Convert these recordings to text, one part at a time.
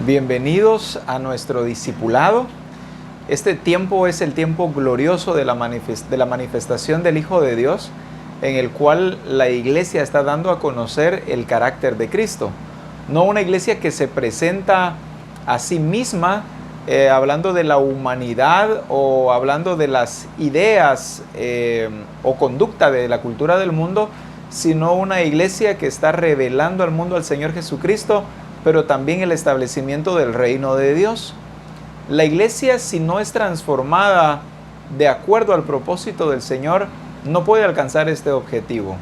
Bienvenidos a nuestro discipulado. Este tiempo es el tiempo glorioso de la manifestación del Hijo de Dios, en el cual la iglesia está dando a conocer el carácter de Cristo. No una iglesia que se presenta a sí misma, hablando de la humanidad o hablando de las ideas o conducta de la cultura del mundo, sino una iglesia que está revelando al mundo al Señor Jesucristo, pero también el establecimiento del reino de Dios. La iglesia, si no es transformada de acuerdo al propósito del Señor, no puede alcanzar este objetivo.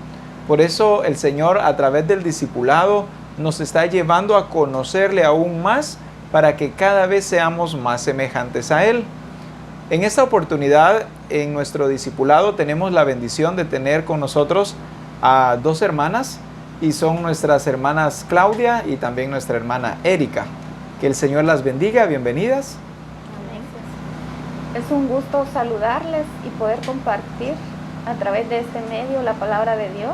Por eso el Señor, a través del discipulado, nos está llevando a conocerle aún más para que cada vez seamos más semejantes a Él. En esta oportunidad, en nuestro discipulado, tenemos la bendición de tener con nosotros a dos hermanas, y son nuestras hermanas Claudia y también nuestra hermana Erika. Que el Señor las bendiga, bienvenidas. Amén. Es un gusto saludarles y poder compartir a través de este medio la palabra de Dios,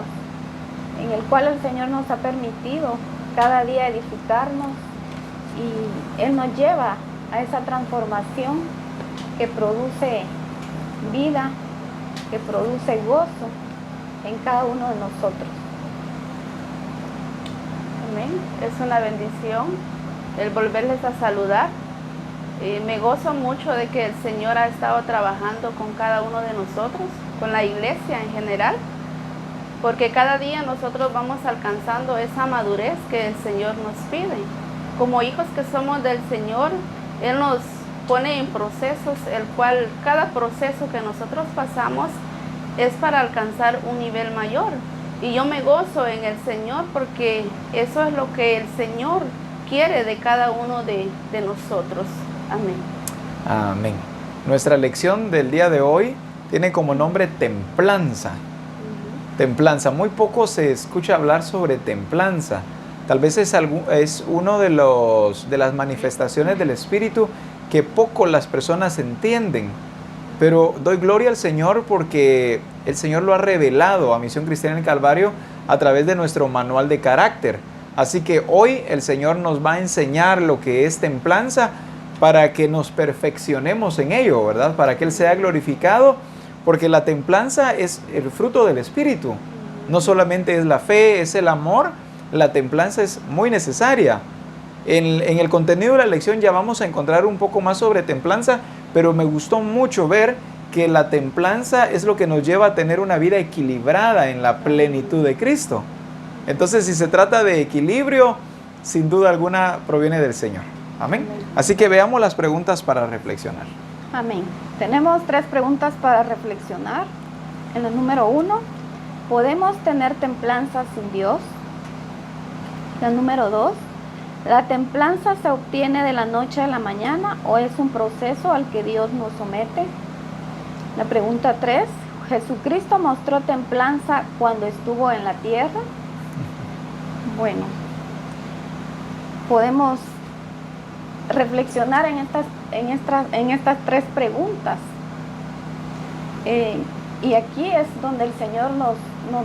en el cual el Señor nos ha permitido cada día edificarnos y Él nos lleva a esa transformación que produce vida, que produce gozo en cada uno de nosotros. Amén. Es una bendición el volverles a saludar. Me gozo mucho de que el Señor ha estado trabajando con cada uno de nosotros, con la iglesia en general, porque cada día nosotros vamos alcanzando esa madurez que el Señor nos pide. Como hijos que somos del Señor, Él nos pone en procesos, el cual cada proceso que nosotros pasamos es para alcanzar un nivel mayor. Y yo me gozo en el Señor porque eso es lo que el Señor quiere de cada uno de nosotros. Amén. Amén. Nuestra lección del día de hoy tiene como nombre templanza. Templanza. Muy poco se escucha hablar sobre templanza. Tal vez es uno de las manifestaciones del Espíritu que poco las personas entienden. Pero doy gloria al Señor porque el Señor lo ha revelado a Misión Cristiana del Calvario a través de nuestro manual de carácter. Así que hoy el Señor nos va a enseñar lo que es templanza para que nos perfeccionemos en ello, ¿verdad? Para que Él sea glorificado, porque la templanza es el fruto del Espíritu. No solamente es la fe, es el amor, la templanza es muy necesaria. En el contenido de la lección ya vamos a encontrar un poco más sobre templanza, pero me gustó mucho ver que la templanza es lo que nos lleva a tener una vida equilibrada en la plenitud de Cristo. Entonces, si se trata de equilibrio, sin duda alguna proviene del Señor. Amén. Así que veamos las preguntas para reflexionar. Amén. Tenemos 3 preguntas para reflexionar. En el número 1, ¿podemos tener templanza sin Dios? El número 2, ¿la templanza se obtiene de la noche a la mañana o es un proceso al que Dios nos somete? La pregunta 3, ¿Jesucristo mostró templanza cuando estuvo en la tierra? Bueno, podemos reflexionar en estas 3 preguntas. Y aquí es donde el Señor nos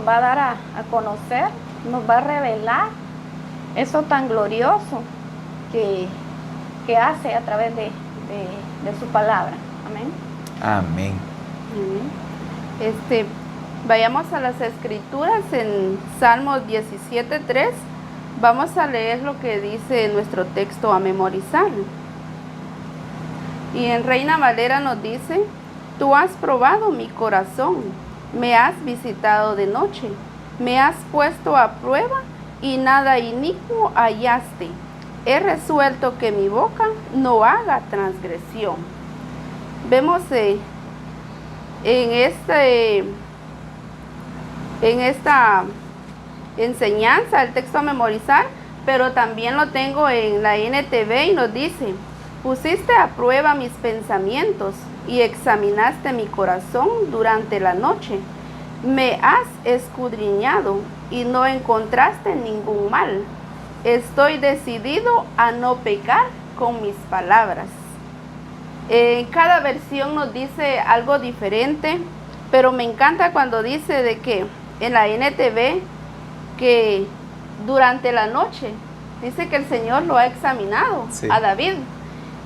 va a dar a conocer, nos va a revelar eso tan glorioso que hace a través de su palabra. Amén. Amén. Vayamos a las Escrituras en Salmos 17:3. Vamos a leer lo que dice nuestro texto a memorizar. Y en Reina Valera nos dice: Tú has probado mi corazón, me has visitado de noche, me has puesto a prueba y nada inicuo hallaste. He resuelto que mi boca no haga transgresión. Vemos en esta enseñanza, el texto a memorizar, pero también lo tengo en la NTV y nos dice: Pusiste a prueba mis pensamientos y examinaste mi corazón durante la noche. Me has escudriñado y no encontraste ningún mal. Estoy decidido a no pecar con mis palabras. En cada versión nos dice algo diferente, pero me encanta cuando dice de que en la NTV que durante la noche dice que el Señor lo ha examinado Sí. a David.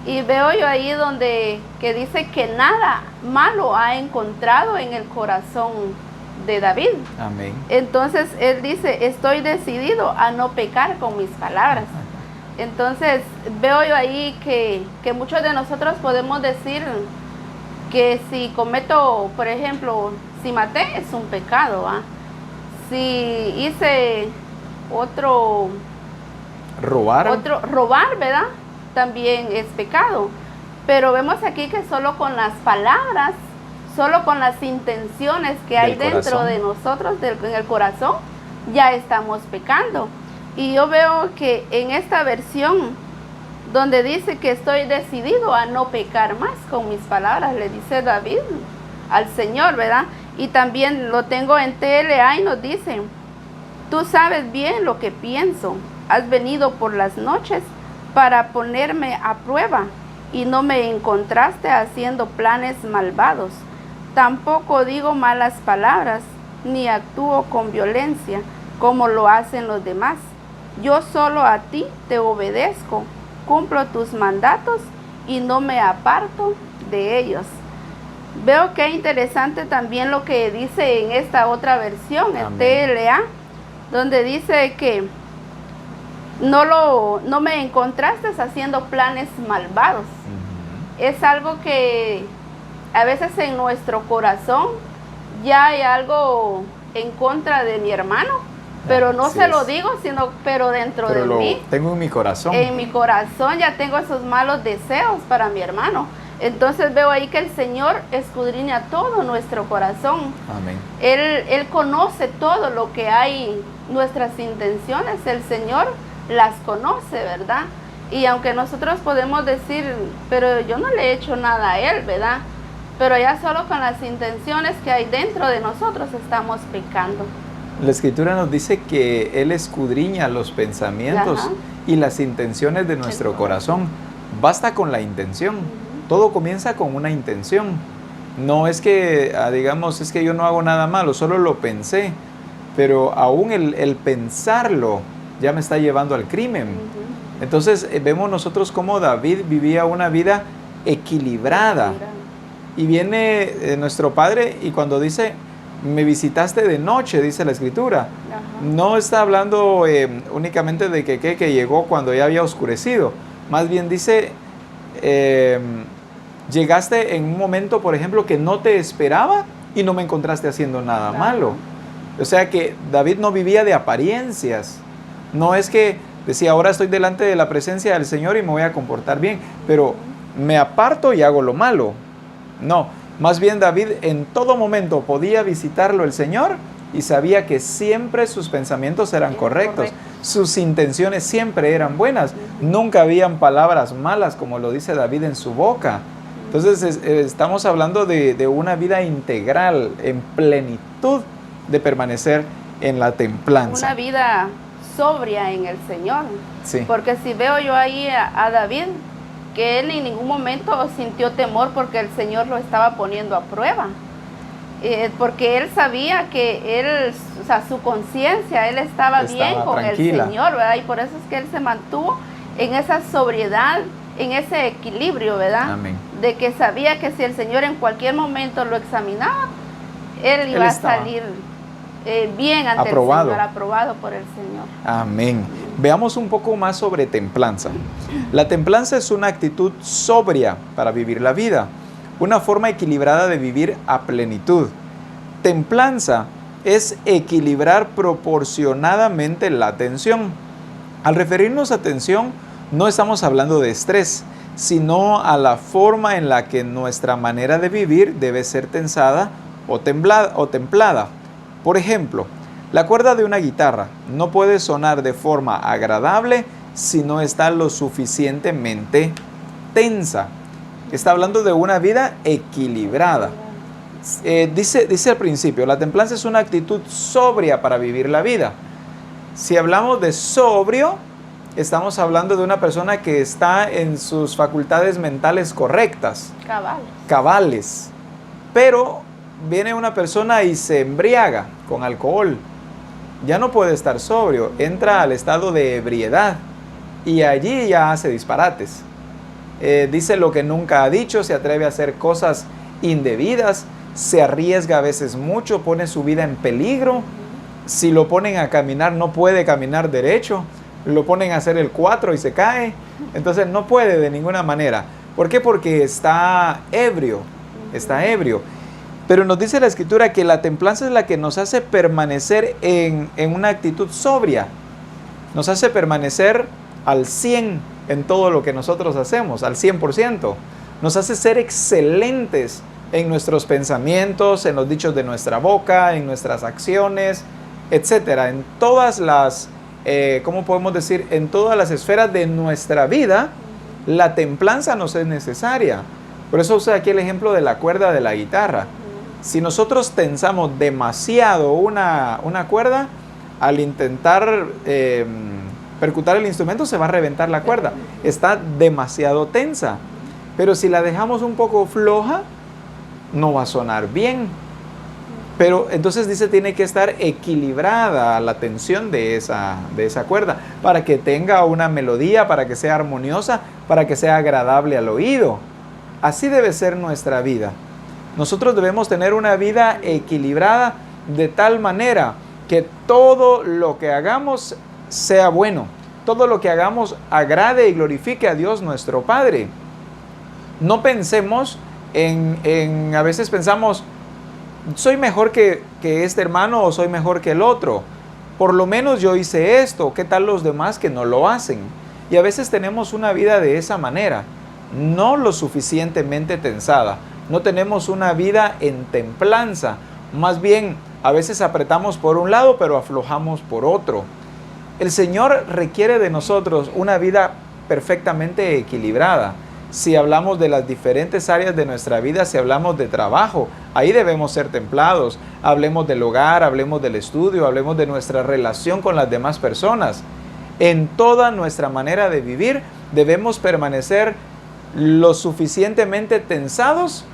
Y veo yo ahí donde que dice que nada malo ha encontrado en el corazón de David. Amén. Entonces él dice, estoy decidido a no pecar con mis palabras. Entonces veo yo ahí que muchos de nosotros podemos decir que si cometo, por ejemplo, si maté es un pecado, ¿ah? Si hice robar, ¿verdad? También es pecado. Pero vemos aquí que solo con las palabras, solo con las intenciones que hay dentro de nosotros, en el corazón, ya estamos pecando. Y yo veo que en esta versión, donde dice que estoy decidido a no pecar más con mis palabras, le dice David al Señor, ¿verdad? Y también lo tengo en TLA y nos dice, tú sabes bien lo que pienso, has venido por las noches para ponerme a prueba y no me encontraste haciendo planes malvados. Tampoco digo malas palabras, ni actúo con violencia como lo hacen los demás. Yo solo a ti te obedezco, cumplo tus mandatos y no me aparto de ellos. Veo que es interesante también lo que dice en esta otra versión, el TLA, donde dice que no me encontraste haciendo planes malvados. Es algo que a veces en nuestro corazón ya hay algo en contra de mi hermano, pero no se lo digo, pero dentro de mí. Tengo en mi corazón. En mi corazón ya tengo esos malos deseos para mi hermano. Entonces veo ahí que el Señor escudriña todo nuestro corazón. Amén. Él conoce todo lo que hay, nuestras intenciones, el Señor las conoce, ¿verdad? Y aunque nosotros podemos decir, pero yo no le he hecho nada a él, ¿verdad? Pero ya solo con las intenciones que hay dentro de nosotros estamos pecando. La Escritura nos dice que Él escudriña los pensamientos y las intenciones de nuestro corazón. Basta con la intención. Todo comienza con una intención. No es que, digamos, es que yo no hago nada malo, solo lo pensé. Pero aún el pensarlo ya me está llevando al crimen. Entonces vemos nosotros cómo David vivía una vida equilibrada. Y viene nuestro Padre y cuando dice, me visitaste de noche, dice la Escritura. No está hablando únicamente de que llegó cuando ya había oscurecido. Más bien dice, llegaste en un momento, por ejemplo, que no te esperaba y no me encontraste haciendo nada malo. O sea que David no vivía de apariencias. No es que decía, ahora estoy delante de la presencia del Señor y me voy a comportar bien, pero me aparto y hago lo malo. No, más bien David en todo momento podía visitarlo el Señor y sabía que siempre sus pensamientos eran correctos. Sus intenciones siempre eran buenas. Nunca habían palabras malas, como lo dice David en su boca. Entonces estamos hablando de una vida integral, en plenitud de permanecer en la templanza. Una vida sobria en el Señor. Sí. Porque si veo yo ahí a David, que él en ningún momento sintió temor porque el Señor lo estaba poniendo a prueba. Porque él sabía que él, o sea, su conciencia, él estaba bien con tranquila. El Señor, ¿verdad? Y por eso es que él se mantuvo en esa sobriedad, en ese equilibrio, ¿verdad? Amén. De que sabía que si el Señor en cualquier momento lo examinaba, él iba a salir bien ante el Señor, aprobado por el Señor. Amén. Veamos un poco más sobre templanza. La templanza es una actitud sobria para vivir la vida, una forma equilibrada de vivir a plenitud. Templanza es equilibrar proporcionadamente la atención. Al referirnos a atención, no estamos hablando de estrés, sino a la forma en la que nuestra manera de vivir debe ser tensada o templada. Por ejemplo, la cuerda de una guitarra no puede sonar de forma agradable si no está lo suficientemente tensa. Está hablando de una vida equilibrada. Dice al principio, la templanza es una actitud sobria para vivir la vida. Si hablamos de sobrio, estamos hablando de una persona que está en sus facultades mentales correctas. Cabales. Pero viene una persona y se embriaga con alcohol. Ya no puede estar sobrio, entra al estado de ebriedad. y allí ya hace disparates. Dice lo que nunca ha dicho, se atreve a hacer cosas indebidas, se arriesga a veces mucho, pone su vida en peligro. Si lo ponen a caminar, no puede caminar derecho, lo ponen a hacer el 4 y se cae, entonces no puede de ninguna manera. ¿Por qué? Porque está ebrio, está ebrio. Pero nos dice la Escritura que la templanza es la que nos hace permanecer en una actitud sobria, nos hace permanecer al 100 en todo lo que nosotros hacemos, al 100%. Nos hace ser excelentes en nuestros pensamientos, en los dichos de nuestra boca, en nuestras acciones, etcétera. En todas las, ¿cómo podemos decir? En todas las esferas de nuestra vida, la templanza nos es necesaria. Por eso usa aquí el ejemplo de la cuerda de la guitarra. Si nosotros tensamos demasiado una cuerda, al intentar percutar el instrumento se va a reventar la cuerda. Está demasiado tensa. Pero si la dejamos un poco floja, no va a sonar bien. Pero entonces dice, tiene que estar equilibrada la tensión de esa cuerda para que tenga una melodía, para que sea armoniosa, para que sea agradable al oído. Así debe ser nuestra vida. Nosotros debemos tener una vida equilibrada de tal manera que todo lo que hagamos sea bueno. Todo lo que hagamos agrade y glorifique a Dios nuestro Padre. No pensemos a veces pensamos, soy mejor que este hermano o soy mejor que el otro. Por lo menos yo hice esto, ¿qué tal los demás que no lo hacen? Y a veces tenemos una vida de esa manera, no lo suficientemente tensada. No tenemos una vida en templanza. Más bien, a veces apretamos por un lado, pero aflojamos por otro. El Señor requiere de nosotros una vida perfectamente equilibrada. Si hablamos de las diferentes áreas de nuestra vida, si hablamos de trabajo, ahí debemos ser templados. Hablemos del hogar, hablemos del estudio, hablemos de nuestra relación con las demás personas. En toda nuestra manera de vivir, debemos permanecer lo suficientemente tensados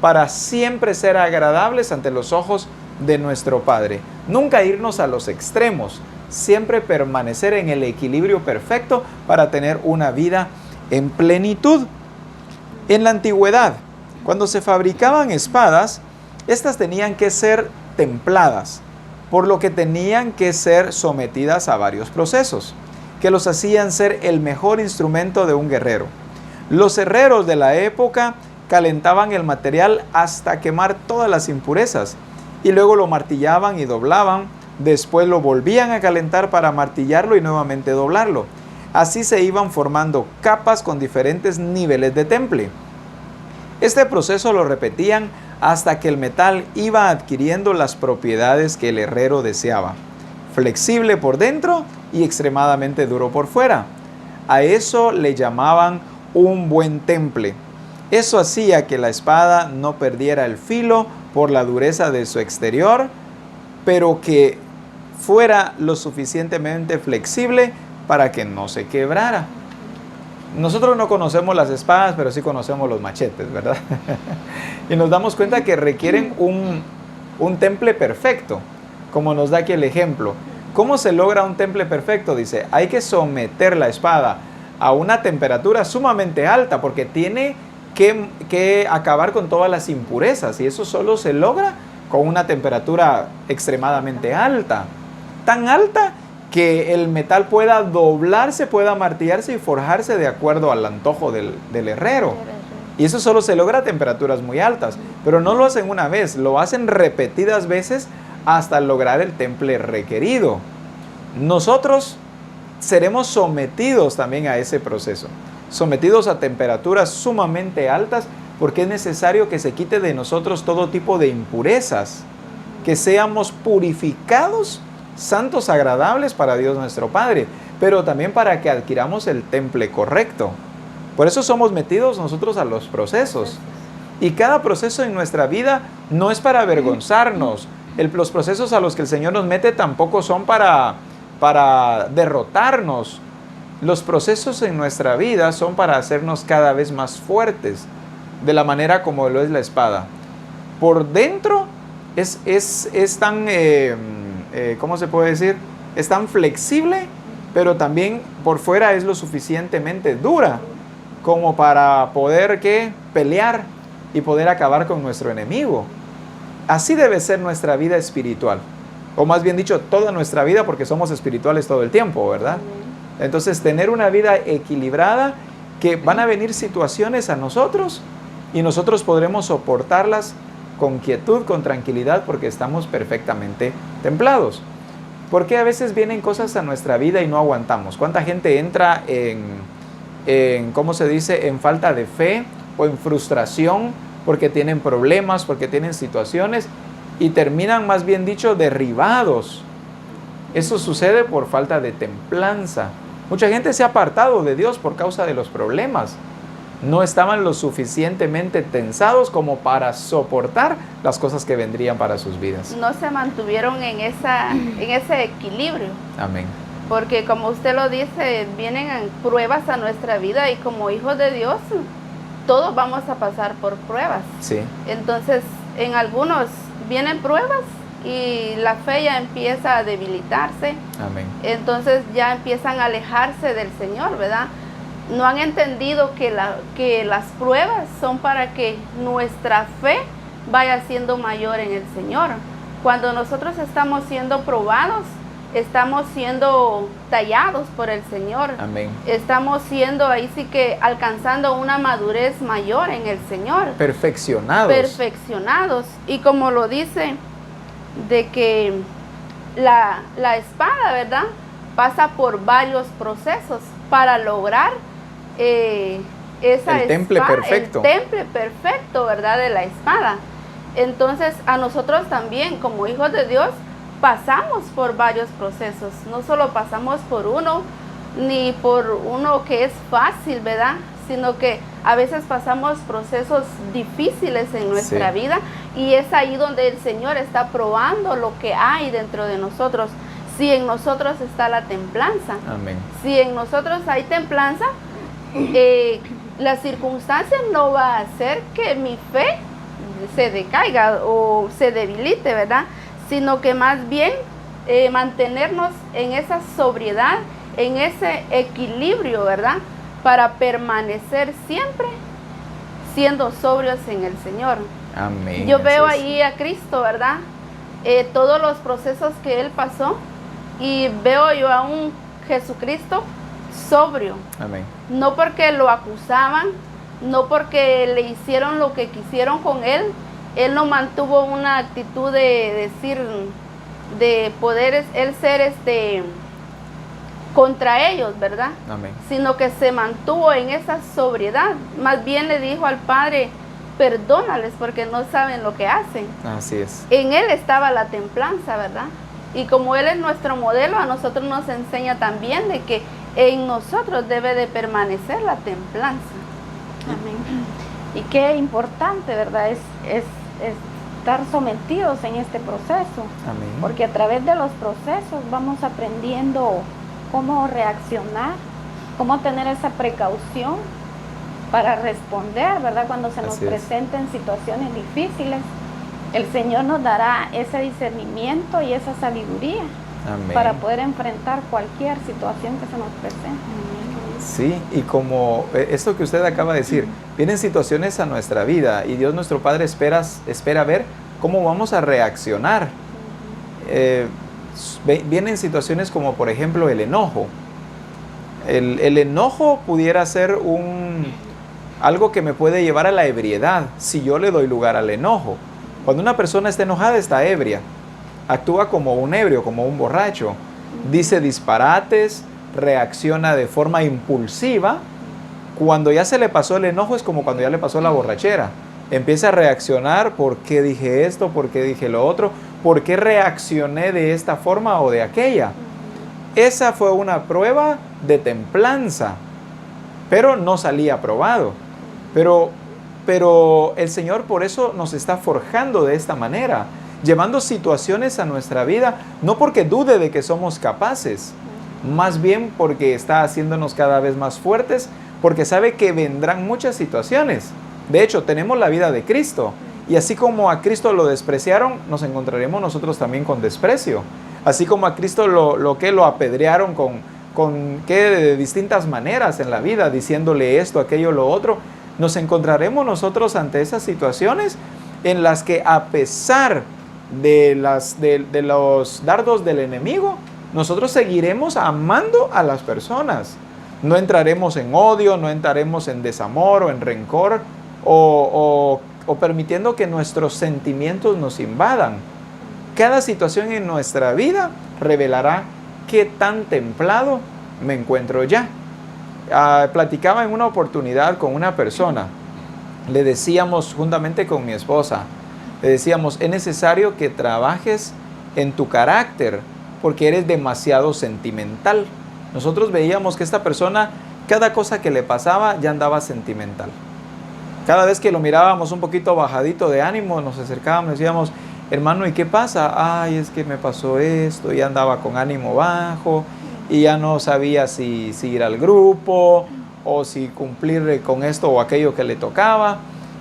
para siempre ser agradables ante los ojos de nuestro Padre. Nunca irnos a los extremos, siempre permanecer en el equilibrio perfecto para tener una vida en plenitud. En la antigüedad, cuando se fabricaban espadas, estas tenían que ser templadas, por lo que tenían que ser sometidas a varios procesos, que los hacían ser el mejor instrumento de un guerrero. Los herreros de la época calentaban el material hasta quemar todas las impurezas y luego lo martillaban y doblaban, después lo volvían a calentar para martillarlo y nuevamente doblarlo. Así se iban formando capas con diferentes niveles de temple. Este proceso lo repetían hasta que el metal iba adquiriendo las propiedades que el herrero deseaba, flexible por dentro y extremadamente duro por fuera. A eso le llamaban un buen temple. Eso hacía que la espada no perdiera el filo por la dureza de su exterior, pero que fuera lo suficientemente flexible para que no se quebrara. Nosotros no conocemos las espadas, pero sí conocemos los machetes, ¿verdad? Y nos damos cuenta que requieren un temple perfecto, como nos da aquí el ejemplo. ¿Cómo se logra un temple perfecto? Dice, hay que someter la espada a una temperatura sumamente alta, porque tiene que acabar con todas las impurezas, y eso solo se logra con una temperatura extremadamente alta, tan alta que el metal pueda doblarse, pueda martillarse y forjarse de acuerdo al antojo del herrero. Y eso solo se logra a temperaturas muy altas, pero no lo hacen una vez, lo hacen repetidas veces hasta lograr el temple requerido. Nosotros seremos sometidos también a ese proceso, sometidos a temperaturas sumamente altas, porque es necesario que se quite de nosotros todo tipo de impurezas, que seamos purificados, santos, agradables para Dios nuestro Padre, pero también para que adquiramos el temple correcto. Por eso somos metidos nosotros a los procesos. Y cada proceso en nuestra vida no es para avergonzarnos. Los procesos a los que el Señor nos mete tampoco son para derrotarnos. Los procesos en nuestra vida son para hacernos cada vez más fuertes, de la manera como lo es la espada. Por dentro es tan, ¿cómo se puede decir? Es tan flexible pero también por fuera es lo suficientemente dura como para poder ¿qué? Pelear y poder acabar con nuestro enemigo. Así debe ser nuestra vida espiritual, o más bien dicho, toda nuestra vida, porque somos espirituales todo el tiempo, ¿verdad? Entonces, tener una vida equilibrada, que van a venir situaciones a nosotros y nosotros podremos soportarlas con quietud, con tranquilidad, porque estamos perfectamente templados. Porque a veces vienen cosas a nuestra vida y no aguantamos. ¿Cuánta gente entra ¿cómo se dice?, en falta de fe o en frustración porque tienen problemas, porque tienen situaciones y terminan, más bien dicho, derribados? Eso sucede por falta de templanza. Mucha gente se ha apartado de Dios por causa de los problemas. No estaban lo suficientemente tensados como para soportar las cosas que vendrían para sus vidas. No se mantuvieron en ese equilibrio. Amén. Porque como usted lo dice, vienen pruebas a nuestra vida y como hijos de Dios, todos vamos a pasar por pruebas. Sí. Entonces, en algunos vienen pruebas y la fe ya empieza a debilitarse. Amén. Entonces ya empiezan a alejarse del Señor, ¿verdad? No han entendido que las pruebas son para que nuestra fe vaya siendo mayor en el Señor. Cuando nosotros estamos siendo probados, estamos siendo tallados por el Señor. Amén. Estamos siendo ahí sí que alcanzando una madurez mayor en el Señor. Perfeccionados. Perfeccionados. Y como lo dice, de que la espada, ¿verdad?, pasa por varios procesos para lograr esa el temple espada, perfecto. el temple perfecto, ¿verdad?, de la espada. Entonces, a nosotros también, como hijos de Dios, pasamos por varios procesos. No solo pasamos por uno, ni por uno que es fácil, ¿verdad?, sino que a veces pasamos procesos difíciles en nuestra vida, y es ahí donde el Señor está probando lo que hay dentro de nosotros. Si en nosotros está la templanza, Amén. Si en nosotros hay templanza, la circunstancia no va a hacer que mi fe se decaiga o se debilite, ¿verdad?, sino que más bien mantenernos en esa sobriedad, en ese equilibrio, ¿verdad?, para permanecer siempre siendo sobrios en el Señor. Amén. Yo veo ahí a Cristo, ¿verdad?, todos los procesos que Él pasó, y veo yo a un Jesucristo sobrio. Amén. No porque lo acusaban, no porque le hicieron lo que quisieron con Él. Él no mantuvo una actitud de decir, de poder Él ser contra ellos, ¿verdad? Amén. Sino que se mantuvo en esa sobriedad. Más bien le dijo al Padre, perdónales porque no saben lo que hacen. Así es. En Él estaba la templanza, ¿verdad? Y como Él es nuestro modelo, a nosotros nos enseña también de que en nosotros debe de permanecer la templanza. Amén. Y qué importante, ¿verdad?, es estar sometidos en este proceso. Amén. Porque a través de los procesos vamos aprendiendo cómo reaccionar, cómo tener esa precaución para responder, ¿verdad?, cuando se nos Así es. presenten situaciones difíciles. El Señor nos dará ese discernimiento y esa sabiduría Amén. para poder enfrentar cualquier situación que se nos presente. Sí, y como esto que usted acaba de decir, vienen situaciones a nuestra vida y Dios nuestro Padre espera ver cómo vamos a reaccionar. Vienen situaciones como por ejemplo el enojo. El enojo pudiera ser algo que me puede llevar a la ebriedad si yo le doy lugar al enojo. Cuando una persona está enojada, está ebria, actúa como un ebrio, como un borracho, dice disparates, reacciona de forma impulsiva. Cuando ya se le pasó el enojo es como cuando ya le pasó la borrachera. Empieza a reaccionar, ¿por qué dije esto? ¿Por qué dije lo otro? ¿Por qué reaccioné de esta forma o de aquella? Esa fue una prueba de templanza, pero no salía aprobado. Pero el Señor por eso nos está forjando de esta manera, llevando situaciones a nuestra vida, no porque dude de que somos capaces, más bien porque está haciéndonos cada vez más fuertes, porque sabe que vendrán muchas situaciones. De hecho, tenemos la vida de Cristo, y así como a Cristo lo despreciaron, nos encontraremos nosotros también con desprecio. Así como a Cristo lo apedrearon de distintas maneras en la vida, diciéndole esto, aquello, lo otro. Nos encontraremos nosotros ante esas situaciones en las que, a pesar de los dardos del enemigo, nosotros seguiremos amando a las personas. No entraremos en odio, no entraremos en desamor o en rencor o permitiendo que nuestros sentimientos nos invadan. Cada situación en nuestra vida revelará qué tan templado me encuentro ya. Platicaba en una oportunidad con una persona. Le decíamos, juntamente con mi esposa, le decíamos, es necesario que trabajes en tu carácter porque eres demasiado sentimental. Nosotros veíamos que esta persona, cada cosa que le pasaba, ya andaba sentimental. Cada vez que lo mirábamos un poquito bajadito de ánimo, nos acercábamos y decíamos, hermano, ¿y qué pasa? Ay, es que me pasó esto, ya andaba con ánimo bajo y ya no sabía si ir al grupo o si cumplir con esto o aquello que le tocaba.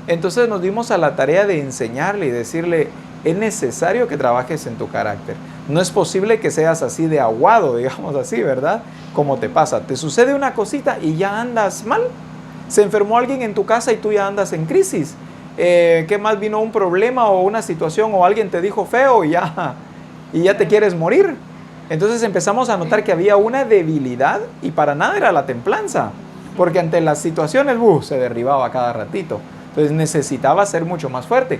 Entonces nos dimos a la tarea de enseñarle y decirle, es necesario que trabajes en tu carácter. No es posible que seas así de aguado, digamos así, ¿verdad? Como te pasa, te sucede una cosita y ya andas mal. Se enfermó alguien en tu casa y tú ya andas en crisis. ¿Qué más? Vino un problema o una situación o alguien te dijo feo y ya te quieres morir. Entonces empezamos a notar que había una debilidad y para nada era la templanza, porque ante las situaciones se derribaba cada ratito. Entonces necesitaba ser mucho más fuerte.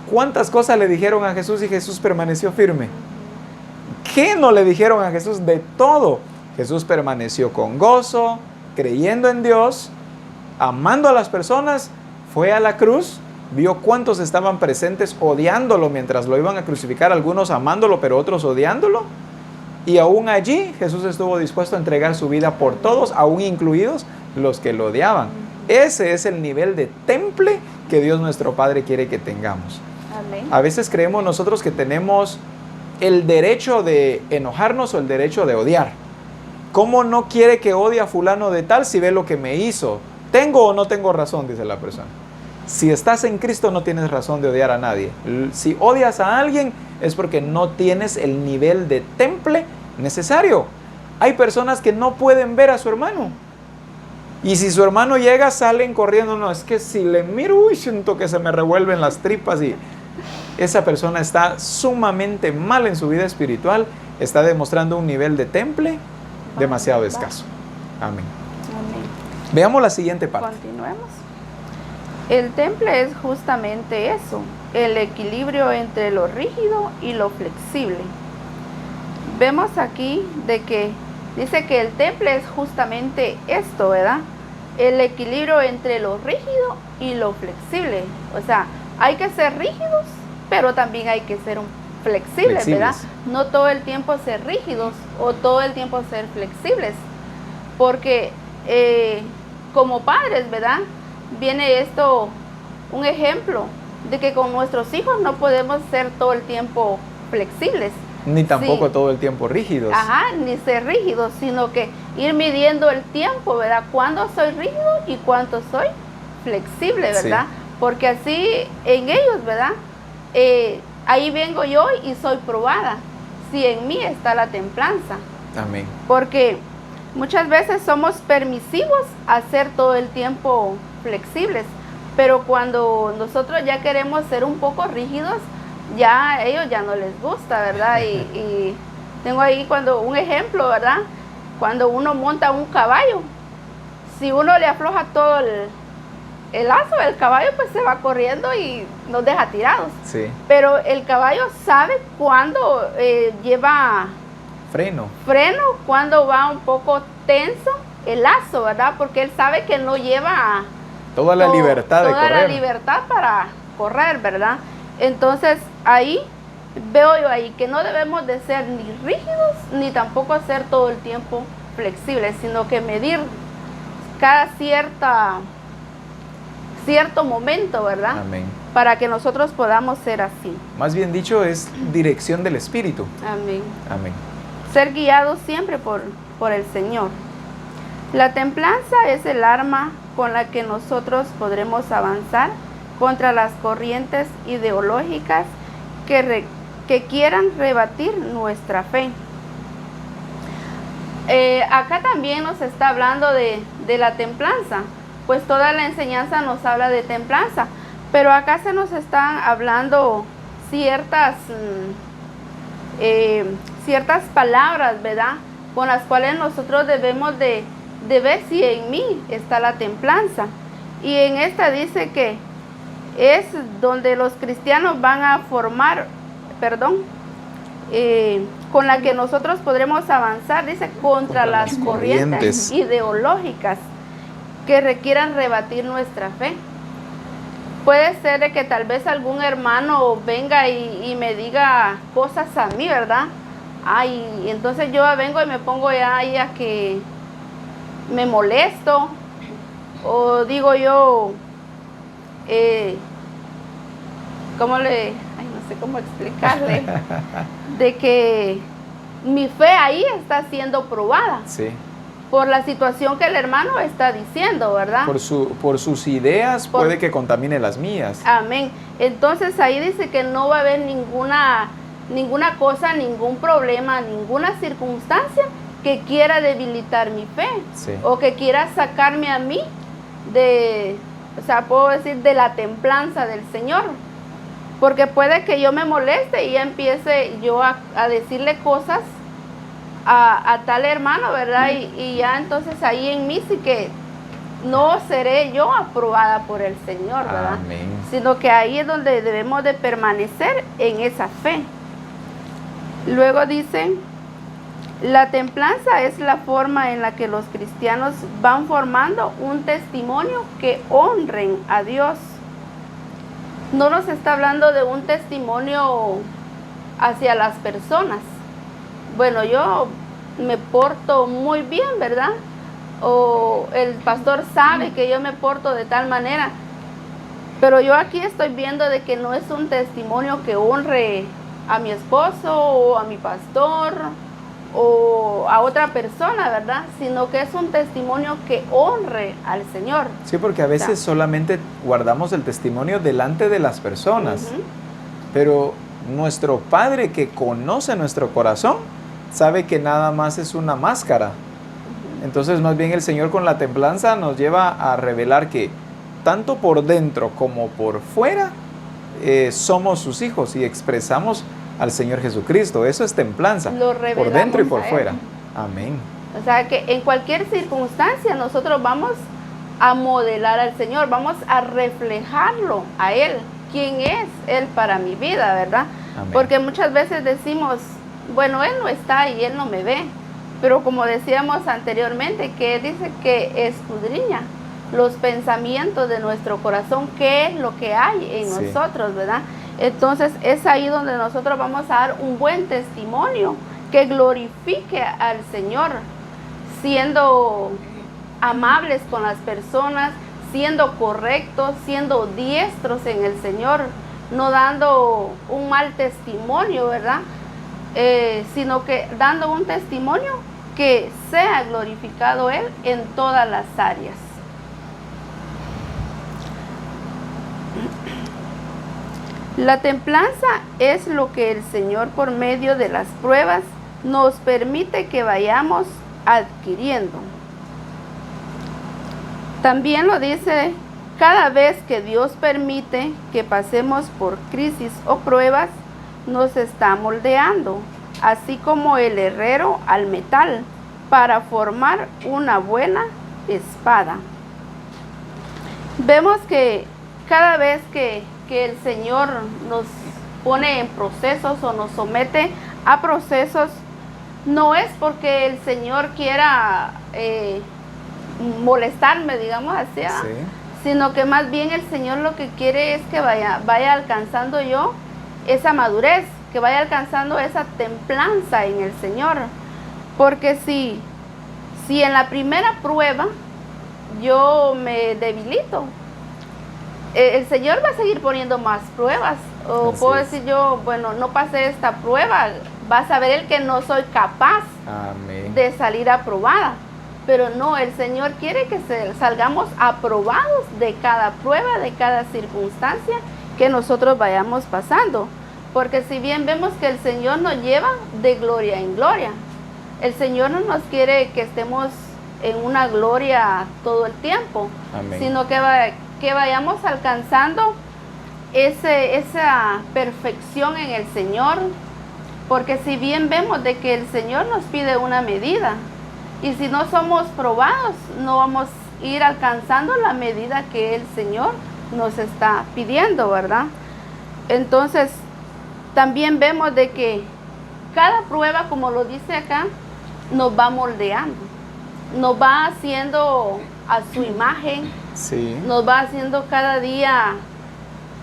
¿Cuántas cosas le dijeron a Jesús y Jesús permaneció firme? ¿Qué no le dijeron a Jesús? De todo. Jesús permaneció con gozo, creyendo en Dios, amando a las personas, fue a la cruz, vio cuántos estaban presentes odiándolo mientras lo iban a crucificar, algunos amándolo, pero otros odiándolo. Y aún allí Jesús estuvo dispuesto a entregar su vida por todos, aún incluidos los que lo odiaban. Ese es el nivel de temple que Dios nuestro Padre quiere que tengamos. Amén. A veces creemos nosotros que tenemos el derecho de enojarnos o el derecho de odiar. ¿Cómo no quiere que odie a fulano de tal si ve lo que me hizo? ¿Tengo o no tengo razón?, dice la persona. Si estás en Cristo no tienes razón de odiar a nadie. Si odias a alguien es porque no tienes el nivel de temple necesario. Hay personas que no pueden ver a su hermano. Y si su hermano llega, salen corriendo. No, es que si le miro, siento que se me revuelven las tripas. Y esa persona está sumamente mal en su vida espiritual. Está demostrando un nivel de temple demasiado escaso. Amén. Amén. Veamos la siguiente parte. Continuemos. El temple es justamente eso, el equilibrio entre lo rígido y lo flexible. Vemos aquí de que dice que el temple es justamente esto, ¿verdad? El equilibrio entre lo rígido y lo flexible. O sea, hay que ser rígidos, pero también hay que ser flexibles, ¿verdad? No todo el tiempo ser rígidos o todo el tiempo ser flexibles. Porque como padres, ¿verdad? Viene esto, un ejemplo de que con nuestros hijos no podemos ser todo el tiempo flexibles. Ni tampoco todo el tiempo rígidos. Ajá, ni ser rígidos, sino que ir midiendo el tiempo, ¿verdad? Cuándo soy rígido y cuánto soy flexible, ¿verdad? Sí. Porque así en ellos, ¿verdad? Ahí vengo yo y soy probada, si en mí está la templanza. Amén. Porque muchas veces somos permisivos a ser todo el tiempo flexibles, pero cuando nosotros ya queremos ser un poco rígidos, ya a ellos ya no les gusta, ¿verdad? Y tengo ahí un ejemplo, ¿verdad? Cuando uno monta un caballo, si uno le afloja todo el lazo, el caballo pues se va corriendo y nos deja tirados. Sí. Pero el caballo sabe cuándo lleva freno, cuando va un poco tenso el lazo, ¿verdad? Porque él sabe que no lleva toda la libertad de correr. Toda la libertad para correr, ¿verdad? Entonces ahí veo yo ahí que no debemos de ser ni rígidos ni tampoco ser todo el tiempo flexibles, sino que medir cada cierto momento, ¿verdad? Amén. Para que nosotros podamos ser así. Más bien dicho, es dirección del Espíritu. Amén. Amén. Ser guiados siempre por el Señor. La templanza es el arma con la que nosotros podremos avanzar contra las corrientes ideológicas que quieran rebatir nuestra fe. Acá también nos está hablando de la templanza, pues toda la enseñanza nos habla de templanza, pero acá se nos están hablando ciertas palabras, ¿verdad? Con las cuales nosotros debemos de ver si en mí está la templanza. Y en esta dice que es donde los cristianos van a formar, con la que nosotros podremos avanzar, dice, contra las corrientes ideológicas que requieran rebatir nuestra fe. Puede ser de que tal vez algún hermano venga y me diga cosas a mí, ¿verdad? Ay, entonces yo vengo y me pongo ya ahí a que me molesto, o digo yo, no sé cómo explicarle, de que mi fe ahí está siendo probada. Sí. Por la situación que el hermano está diciendo, ¿verdad? Por sus ideas puede que contamine las mías. Amén. Entonces ahí dice que no va a haber ninguna cosa, ningún problema, ninguna circunstancia que quiera debilitar mi fe. Sí. O que quiera sacarme a mí puedo decir, de la templanza del Señor. Porque puede que yo me moleste y ya empiece yo a decirle cosas a tal hermano, ¿verdad? Y ya entonces ahí en mí sí que no seré yo aprobada por el Señor, ¿verdad? Amén. Sino que ahí es donde debemos de permanecer en esa fe. Luego dice, la templanza es la forma en la que los cristianos van formando un testimonio que honren a Dios. No nos está hablando de un testimonio hacia las personas. Bueno, yo me porto muy bien, ¿verdad? O el pastor sabe que yo me porto de tal manera. Pero yo aquí estoy viendo de que no es un testimonio que honre a mi esposo o a mi pastor o a otra persona, ¿verdad? Sino que es un testimonio que honre al Señor. Sí, porque a veces solamente guardamos el testimonio delante de las personas. Pero nuestro Padre, que conoce nuestro corazón, sabe que nada más es una máscara. Entonces más bien el Señor con la templanza nos lleva a revelar que tanto por dentro como por fuera somos sus hijos y expresamos al Señor Jesucristo. Eso es templanza, por dentro y por fuera. Amén. O sea que en cualquier circunstancia nosotros vamos a modelar al Señor, vamos a reflejarlo a Él. ¿Quién es Él para mi vida, verdad? Amén. Porque muchas veces decimos, bueno, Él no está y Él no me ve. Pero como decíamos anteriormente, que dice que escudriña los pensamientos de nuestro corazón, qué es lo que hay en nosotros, ¿verdad? Entonces es ahí donde nosotros vamos a dar un buen testimonio que glorifique al Señor, siendo amables con las personas, siendo correctos, siendo diestros en el Señor, no dando un mal testimonio, ¿verdad? Sino que dando un testimonio que sea glorificado Él en todas las áreas. La templanza es lo que el Señor por medio de las pruebas nos permite que vayamos adquiriendo. También lo dice, cada vez que Dios permite que pasemos por crisis o pruebas, nos está moldeando, así como el herrero al metal, para formar una buena espada. Vemos que cada vez que el Señor nos pone en procesos o nos somete a procesos, no es porque el Señor quiera molestarme, digamos así, sino que más bien el Señor lo que quiere es que vaya alcanzando yo esa madurez, que vaya alcanzando esa templanza en el Señor. Porque si en la primera prueba yo me debilito, el Señor va a seguir poniendo más pruebas. O puedo decir yo, bueno, no pasé esta prueba, va a saber Él que no soy capaz de salir aprobada. Pero no, el Señor quiere que salgamos aprobados de cada prueba, de cada circunstancia que nosotros vayamos pasando. Porque si bien vemos que el Señor nos lleva de gloria en gloria, El Señor no nos quiere que estemos en una gloria todo el tiempo, Amén. sino que vayamos alcanzando esa perfección en el Señor, porque si bien vemos de que el Señor nos pide una medida, y si no somos probados, no vamos a ir alcanzando la medida que el Señor nos está pidiendo, ¿verdad? Entonces, también vemos de que cada prueba, como lo dice acá, nos va moldeando, nos va haciendo a su imagen, Sí. nos va haciendo cada día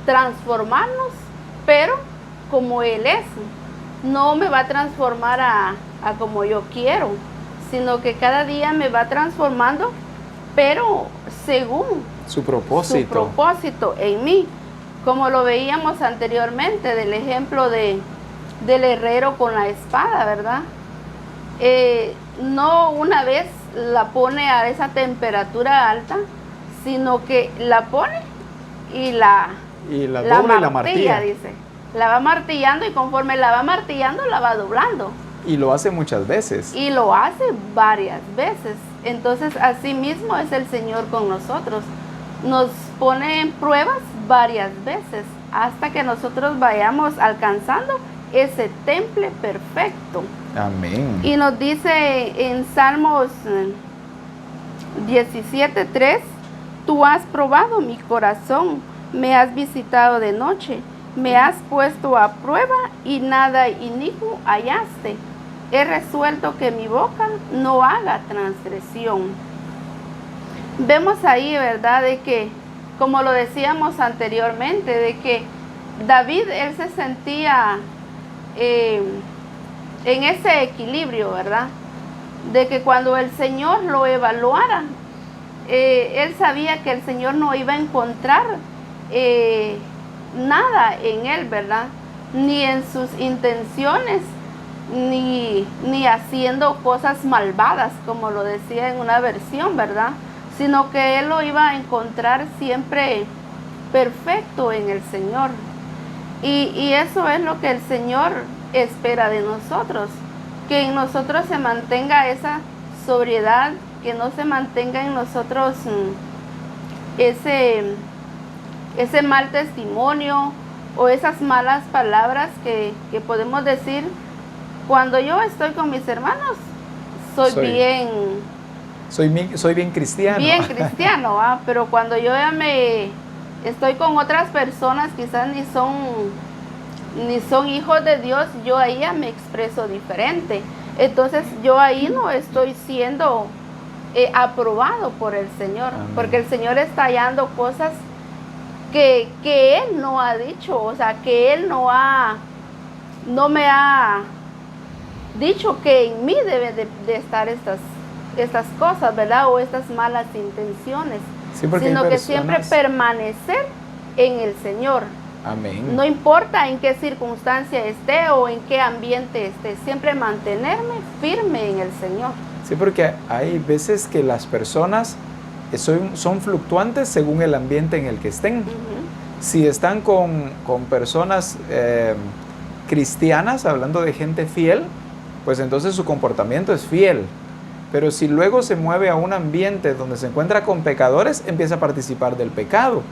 transformarnos, pero como Él es. No me va a transformar a como yo quiero, sino que cada día me va transformando, pero según Su propósito. su propósito en mí, como lo veíamos anteriormente del ejemplo del herrero con la espada, ¿verdad? No una vez la pone a esa temperatura alta, sino que la pone y la dobla y la martilla. dice. La va martillando y conforme la va martillando, la va doblando. Y lo hace muchas veces. Y lo hace varias veces. Entonces, así mismo es el Señor con nosotros. Nos pone en pruebas varias veces hasta que nosotros vayamos alcanzando ese temple perfecto. Amén. Y nos dice en Salmos 17:3, tú has probado mi corazón, me has visitado de noche, me has puesto a prueba y nada inicuo hallaste. He resuelto que mi boca no haga transgresión. Vemos ahí, ¿verdad?, de que, como lo decíamos anteriormente, de que David, él se sentía en ese equilibrio, ¿verdad? De que cuando el Señor lo evaluara, él sabía que el Señor no iba a encontrar nada en él, ¿verdad? Ni en sus intenciones, ni haciendo cosas malvadas, como lo decía en una versión, ¿verdad? Sino que él lo iba a encontrar siempre perfecto en el Señor. Y eso es lo que el Señor espera de nosotros, que en nosotros se mantenga esa sobriedad, que no se mantenga en nosotros ese mal testimonio o esas malas palabras que podemos decir. Cuando yo estoy con mis hermanos, soy bien cristiano. Bien cristiano, ¿va? Pero cuando yo ya estoy con otras personas, quizás ni son hijos de Dios, yo ahí ya me expreso diferente. Entonces yo ahí no estoy siendo aprobado por el Señor. Amén. Porque el Señor está hallando cosas que Él no ha dicho, o sea, que Él no me ha dicho que en mí debe de estar estas cosas, ¿verdad? O estas malas intenciones, sí, sino que siempre permanecer en el Señor. Amén. No importa en qué circunstancia esté o en qué ambiente esté, siempre mantenerme firme en el Señor. Sí, porque hay veces que las personas son fluctuantes según el ambiente en el que estén. Si están con personas cristianas, hablando de gente fiel, pues entonces su comportamiento es fiel. Pero si luego se mueve a un ambiente donde se encuentra con pecadores, empieza a participar del pecado.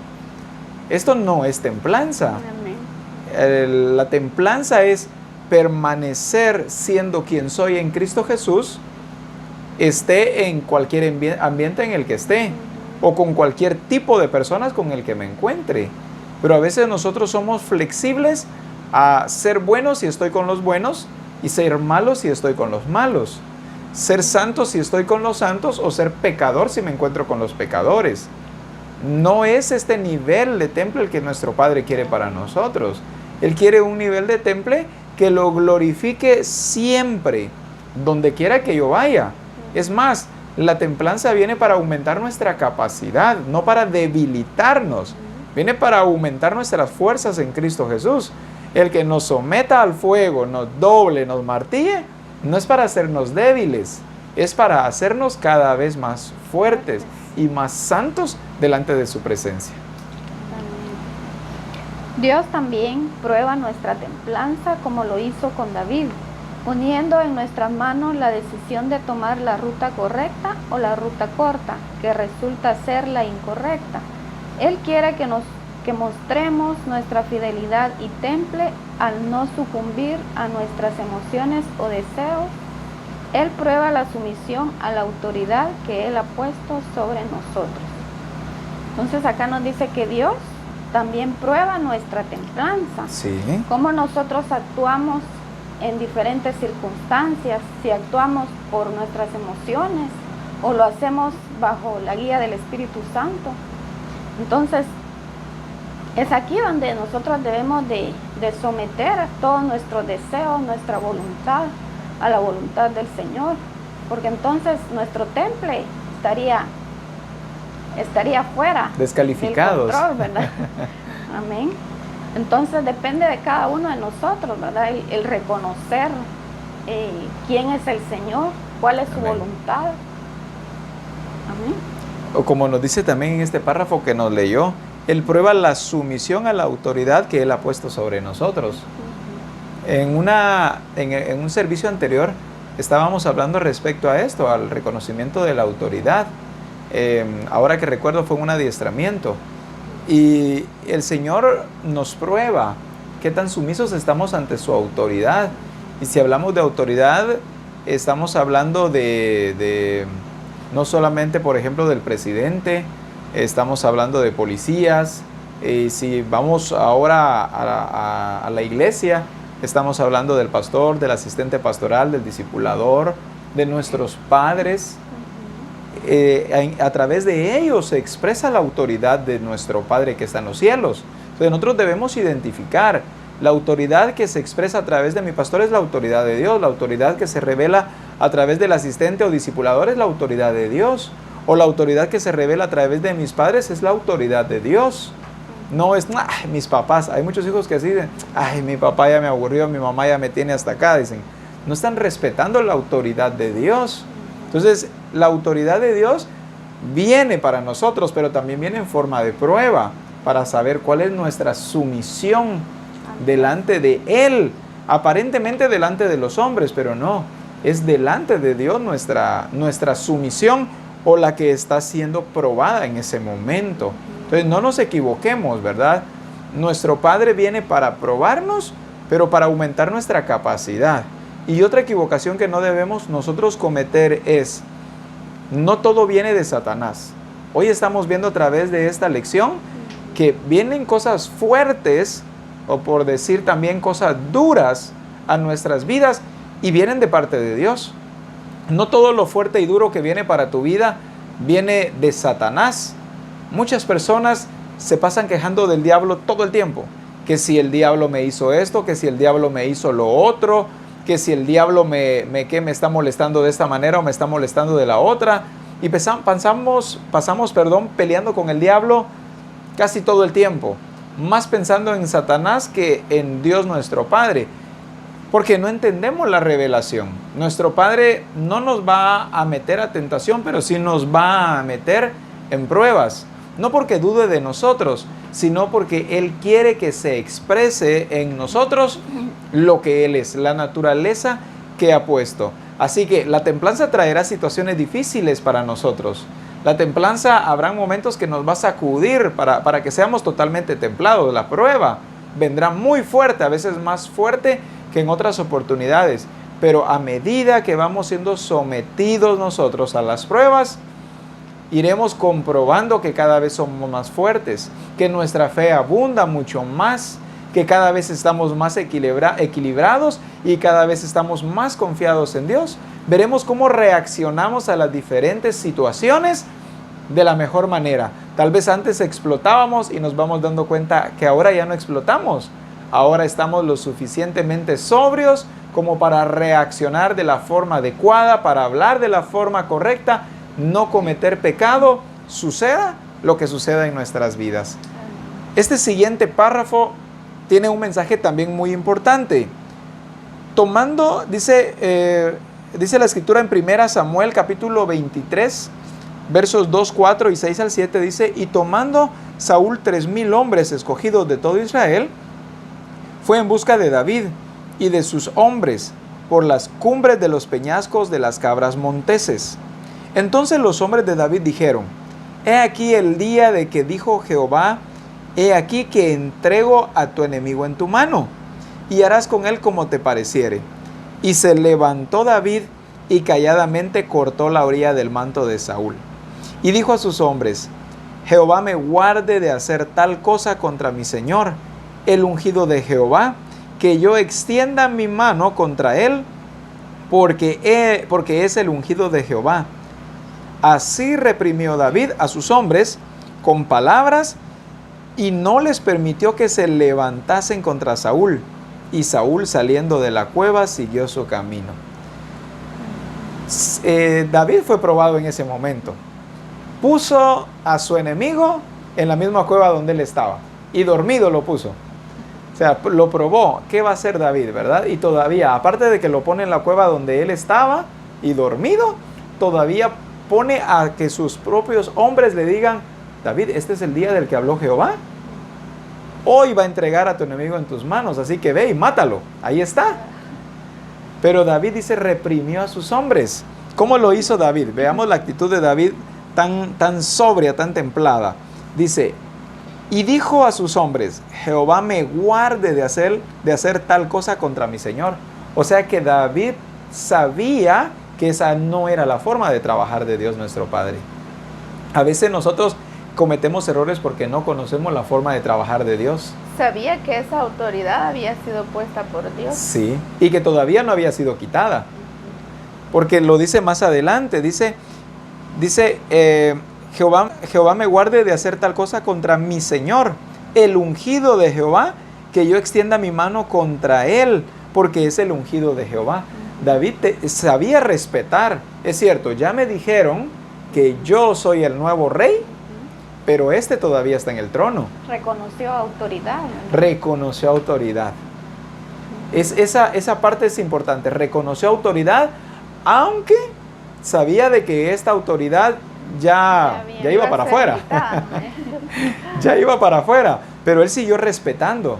Esto no es templanza. La templanza es permanecer siendo quien soy en Cristo Jesús, esté en cualquier ambiente en el que esté, o con cualquier tipo de personas con el que me encuentre. Pero a veces nosotros somos flexibles a ser buenos si estoy con los buenos, y ser malos si estoy con los malos. Ser santo si estoy con los santos, o ser pecador si me encuentro con los pecadores. No es este nivel de temple el que nuestro Padre quiere para nosotros. Él quiere un nivel de temple que lo glorifique siempre, donde quiera que yo vaya. Es más, la templanza viene para aumentar nuestra capacidad, no para debilitarnos. Viene para aumentar nuestras fuerzas en Cristo Jesús. El que nos someta al fuego, nos doble, nos martille, no es para hacernos débiles, es para hacernos cada vez más fuertes y más santos delante de su presencia. Dios también prueba nuestra templanza como lo hizo con David. poniendo en nuestras manos la decisión de tomar la ruta correcta o la ruta corta, que resulta ser la incorrecta. Él quiere que mostremos nuestra fidelidad y temple al no sucumbir a nuestras emociones o deseos. Él prueba la sumisión a la autoridad que Él ha puesto sobre nosotros. Entonces acá nos dice que Dios también prueba nuestra templanza. Sí. Cómo nosotros actuamos en diferentes circunstancias, si actuamos por nuestras emociones o lo hacemos bajo la guía del Espíritu Santo. Entonces, es aquí donde nosotros debemos de someter todos nuestros deseos, nuestra voluntad, a la voluntad del Señor, porque entonces nuestro temple estaría fuera descalificados del control, ¿verdad? Amén. Entonces depende de cada uno de nosotros, ¿verdad? El reconocer quién es el Señor, cuál es su Amén. voluntad. Amén. O como nos dice también en este párrafo que nos leyó, Él prueba la sumisión a la autoridad que Él ha puesto sobre nosotros. En un servicio anterior estábamos hablando respecto a esto, al reconocimiento de la autoridad. Ahora que recuerdo fue un adiestramiento. Y el Señor nos prueba qué tan sumisos estamos ante su autoridad. Y si hablamos de autoridad, estamos hablando de no solamente, por ejemplo, del presidente, estamos hablando de policías. Y si vamos ahora a la iglesia, estamos hablando del pastor, del asistente pastoral, del discipulador, de nuestros padres. A través de ellos se expresa la autoridad de nuestro Padre que está en los cielos. Entonces nosotros debemos identificar la autoridad que se expresa a través de mi pastor es la autoridad de Dios, la autoridad que se revela a través del asistente o discipulador es la autoridad de Dios, o la autoridad que se revela a través de mis padres es la autoridad de Dios. No es, mis papás, hay muchos hijos que así dicen, ay, mi papá ya me aburrió, mi mamá ya me tiene hasta acá, dicen, no están respetando la autoridad de Dios. Entonces, la autoridad de Dios viene para nosotros, pero también viene en forma de prueba, para saber cuál es nuestra sumisión delante de Él, aparentemente delante de los hombres, pero no, es delante de Dios nuestra sumisión o la que está siendo probada en ese momento. Entonces, no nos equivoquemos, ¿verdad? Nuestro Padre viene para probarnos, pero para aumentar nuestra capacidad. Y otra equivocación que no debemos nosotros cometer es, no todo viene de Satanás. Hoy estamos viendo a través de esta lección que vienen cosas fuertes, o por decir también cosas duras a nuestras vidas, y vienen de parte de Dios. No todo lo fuerte y duro que viene para tu vida viene de Satanás. Muchas personas se pasan quejando del diablo todo el tiempo. Que si el diablo me hizo esto, que si el diablo me hizo lo otro, que si el diablo me está molestando de esta manera o me está molestando de la otra. Y pasamos peleando con el diablo casi todo el tiempo. Más pensando en Satanás que en Dios nuestro Padre. Porque no entendemos la revelación. Nuestro Padre no nos va a meter a tentación, pero sí nos va a meter en pruebas. No porque dude de nosotros, sino porque Él quiere que se exprese en nosotros lo que Él es, la naturaleza que ha puesto. Así que la templanza traerá situaciones difíciles para nosotros. La templanza habrá momentos que nos va a sacudir para que seamos totalmente templados. La prueba vendrá muy fuerte, a veces más fuerte que en otras oportunidades. Pero a medida que vamos siendo sometidos nosotros a las pruebas, iremos comprobando que cada vez somos más fuertes, que nuestra fe abunda mucho más, que cada vez estamos más equilibrados y cada vez estamos más confiados en Dios. Veremos cómo reaccionamos a las diferentes situaciones de la mejor manera. Tal vez antes explotábamos y nos vamos dando cuenta que ahora ya no explotamos. Ahora estamos lo suficientemente sobrios como para reaccionar de la forma adecuada, para hablar de la forma correcta, no cometer pecado, suceda lo que suceda en nuestras vidas. Este siguiente párrafo tiene un mensaje también muy importante. Dice la escritura en 1 Samuel capítulo 23, versos 2, 4 y 6 al 7, dice, y tomando Saúl 3,000 hombres escogidos de todo Israel, fue en busca de David y de sus hombres, por las cumbres de los peñascos de las cabras monteses. Entonces los hombres de David dijeron: he aquí el día de que dijo Jehová, he aquí que entrego a tu enemigo en tu mano, y harás con él como te pareciere. Y se levantó David y calladamente cortó la orilla del manto de Saúl. Y dijo a sus hombres: Jehová me guarde de hacer tal cosa contra mi señor, el ungido de Jehová, que yo extienda mi mano contra él, porque es el ungido de Jehová. Así reprimió David a sus hombres con palabras y no les permitió que se levantasen contra Saúl. Y Saúl, saliendo de la cueva, siguió su camino. David fue probado en ese momento. Puso a su enemigo en la misma cueva donde él estaba y dormido lo puso. O sea, lo probó. ¿Qué va a hacer David, verdad? Y todavía, aparte de que lo pone en la cueva donde él estaba y dormido, todavía pone a que sus propios hombres le digan: David, este es el día del que habló Jehová. Hoy va a entregar a tu enemigo en tus manos, así que ve y mátalo. Ahí está. Pero David dice, reprimió a sus hombres. ¿Cómo lo hizo David? Veamos la actitud de David tan sobria, tan templada. Dice: y dijo a sus hombres: Jehová me guarde de hacer tal cosa contra mi señor. O sea que David sabía que esa no era la forma de trabajar de Dios nuestro Padre. A veces nosotros cometemos errores porque no conocemos la forma de trabajar de Dios. Sabía que esa autoridad había sido puesta por Dios. Sí, y que todavía no había sido quitada. Porque lo dice más adelante, dice Jehová me guarde de hacer tal cosa contra mi Señor, el ungido de Jehová, que yo extienda mi mano contra él, porque es el ungido de Jehová. David sabía respetar. Es cierto, ya me dijeron que yo soy el nuevo rey, pero este todavía está en el trono. Reconoció autoridad, ¿no? Reconoció autoridad. Esa parte es importante. Reconoció autoridad, aunque sabía de que esta autoridad ya iba para afuera. Ya iba para afuera. Pero él siguió respetando.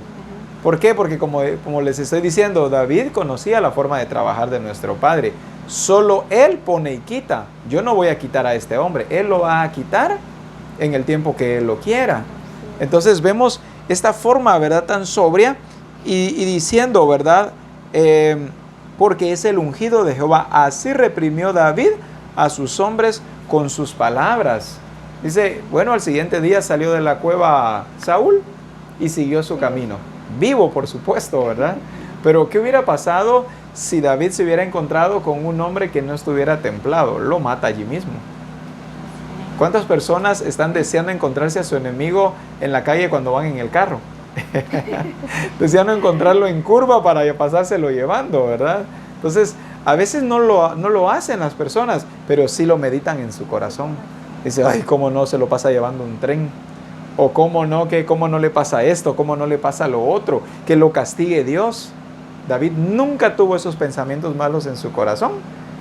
¿Por qué? Porque como les estoy diciendo, David conocía la forma de trabajar de nuestro Padre. Solo él pone y quita. Yo no voy a quitar a este hombre. Él lo va a quitar en el tiempo que él lo quiera. Entonces vemos esta forma, ¿verdad?, tan sobria y diciendo, ¿verdad?, porque es el ungido de Jehová. Así reprimió David a sus hombres con sus palabras. Dice, bueno, al siguiente día salió de la cueva Saúl y siguió su camino. Vivo, por supuesto, ¿verdad? Pero ¿qué hubiera pasado si David se hubiera encontrado con un hombre que no estuviera templado? Lo mata allí mismo. ¿Cuántas personas están deseando encontrarse a su enemigo en la calle cuando van en el carro? Deseando encontrarlo en curva para pasárselo llevando, ¿verdad? Entonces, a veces no lo hacen las personas, pero sí lo meditan en su corazón. Dice, ay, ¿cómo no se lo pasa llevando un tren? O ¿cómo no le pasa esto? ¿Cómo no le pasa lo otro? Que lo castigue Dios. David nunca tuvo esos pensamientos malos en su corazón,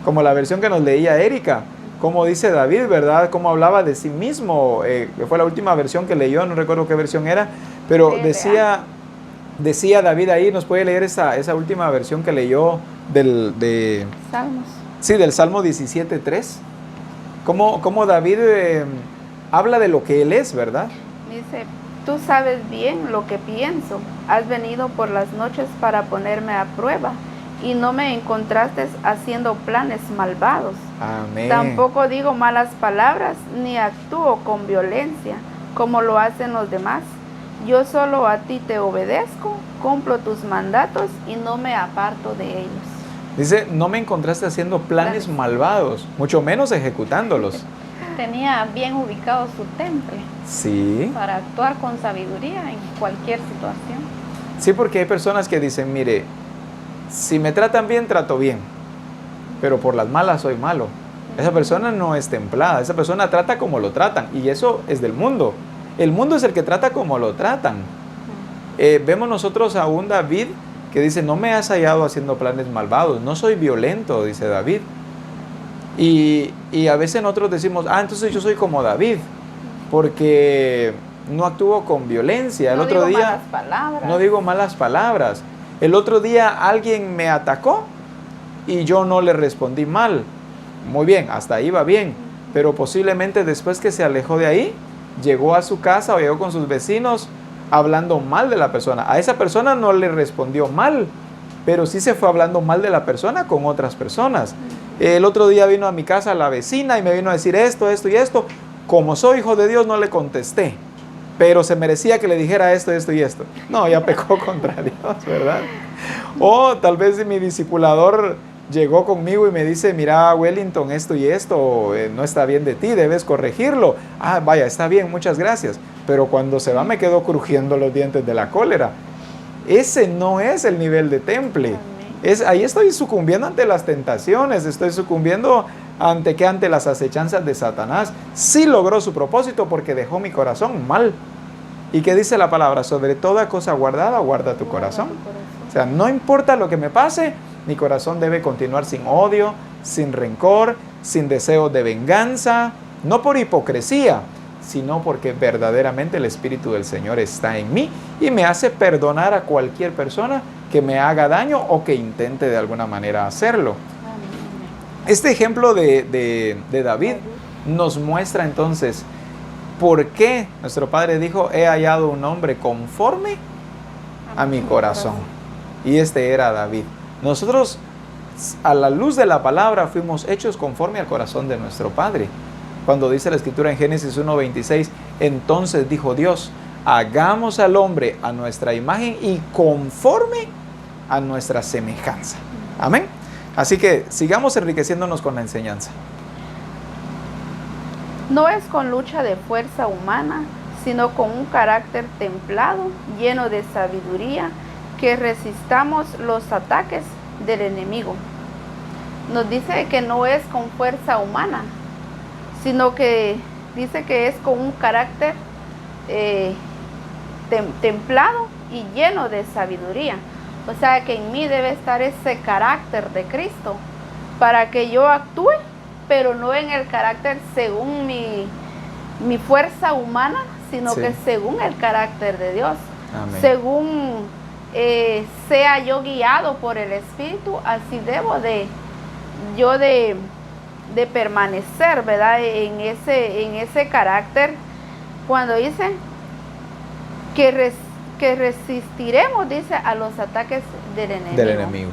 como la versión que nos leía Erika. Como dice David, ¿verdad? Cómo hablaba de sí mismo. Fue la última versión que leyó, no recuerdo qué versión era, pero decía David ahí, nos puede leer esa última versión que leyó de Salmos. Sí, del Salmo 17:3. Cómo David habla de lo que él es, ¿verdad? Dice, tú sabes bien lo que pienso. Has venido por las noches para ponerme a prueba y no me encontraste haciendo planes malvados. Amén. Tampoco digo malas palabras ni actúo con violencia como lo hacen los demás. Yo solo a ti te obedezco, cumplo tus mandatos y no me aparto de ellos. Dice, no me encontraste haciendo planes malvados, mucho menos ejecutándolos. Tenía bien ubicado su temple. Sí. Para actuar con sabiduría en cualquier situación. Sí, porque hay personas que dicen, mire, si me tratan bien, trato bien, pero por las malas soy malo. Esa persona no es templada, esa persona trata como lo tratan, y eso es del mundo. El mundo es el que trata como lo tratan. Vemos nosotros a un David que dice, no me has hallado haciendo planes malvados, no soy violento, dice David. Y a veces nosotros decimos, entonces yo soy como David, porque no actúo con violencia. No digo malas palabras. No digo malas palabras. El otro día alguien me atacó y yo no le respondí mal. Muy bien, hasta ahí va bien, pero posiblemente después que se alejó de ahí, llegó a su casa o llegó con sus vecinos hablando mal de la persona. A esa persona no le respondió mal, pero sí se fue hablando mal de la persona con otras personas. El otro día vino a mi casa la vecina y me vino a decir esto, esto y esto. Como soy hijo de Dios no le contesté, pero se merecía que le dijera esto, esto y esto. No, ya pecó contra Dios, ¿verdad? O tal vez mi discipulador llegó conmigo y me dice, mira, Wellington, esto y esto no está bien de ti, debes corregirlo. Ah, vaya, está bien, muchas gracias. Pero cuando se va me quedó crujiendo los dientes de la cólera. Ese no es el nivel de temple. Ahí estoy sucumbiendo ante las tentaciones, estoy sucumbiendo ante las acechanzas de Satanás. Sí logró su propósito porque dejó mi corazón mal. ¿Y qué dice la palabra? Sobre toda cosa guardada, guarda tu corazón. O sea, no importa lo que me pase, mi corazón debe continuar sin odio, sin rencor, sin deseo de venganza, no por hipocresía, sino porque verdaderamente el Espíritu del Señor está en mí y me hace perdonar a cualquier persona que me haga daño o que intente de alguna manera hacerlo. Este ejemplo de David nos muestra entonces por qué nuestro Padre dijo, he hallado un hombre conforme a mi corazón. Y este era David. Nosotros, a la luz de la palabra, fuimos hechos conforme al corazón de nuestro Padre. Cuando dice la Escritura en Génesis 1:26, entonces dijo Dios, hagamos al hombre a nuestra imagen y conforme a nuestra semejanza. Amén. Así que sigamos enriqueciéndonos con la enseñanza. No es con lucha de fuerza humana, sino con un carácter templado, lleno de sabiduría, que resistamos los ataques del enemigo. Nos dice que no es con fuerza humana, sino que dice que es con un carácter templado y lleno de sabiduría. O sea que en mí debe estar ese carácter de Cristo para que yo actúe, pero no en el carácter según mi fuerza humana, sino que según el carácter de Dios. Amén. Según sea yo guiado por el Espíritu, así debo de permanecer, ¿verdad? En ese carácter. Cuando dice que resistiremos, dice, a los ataques del enemigo.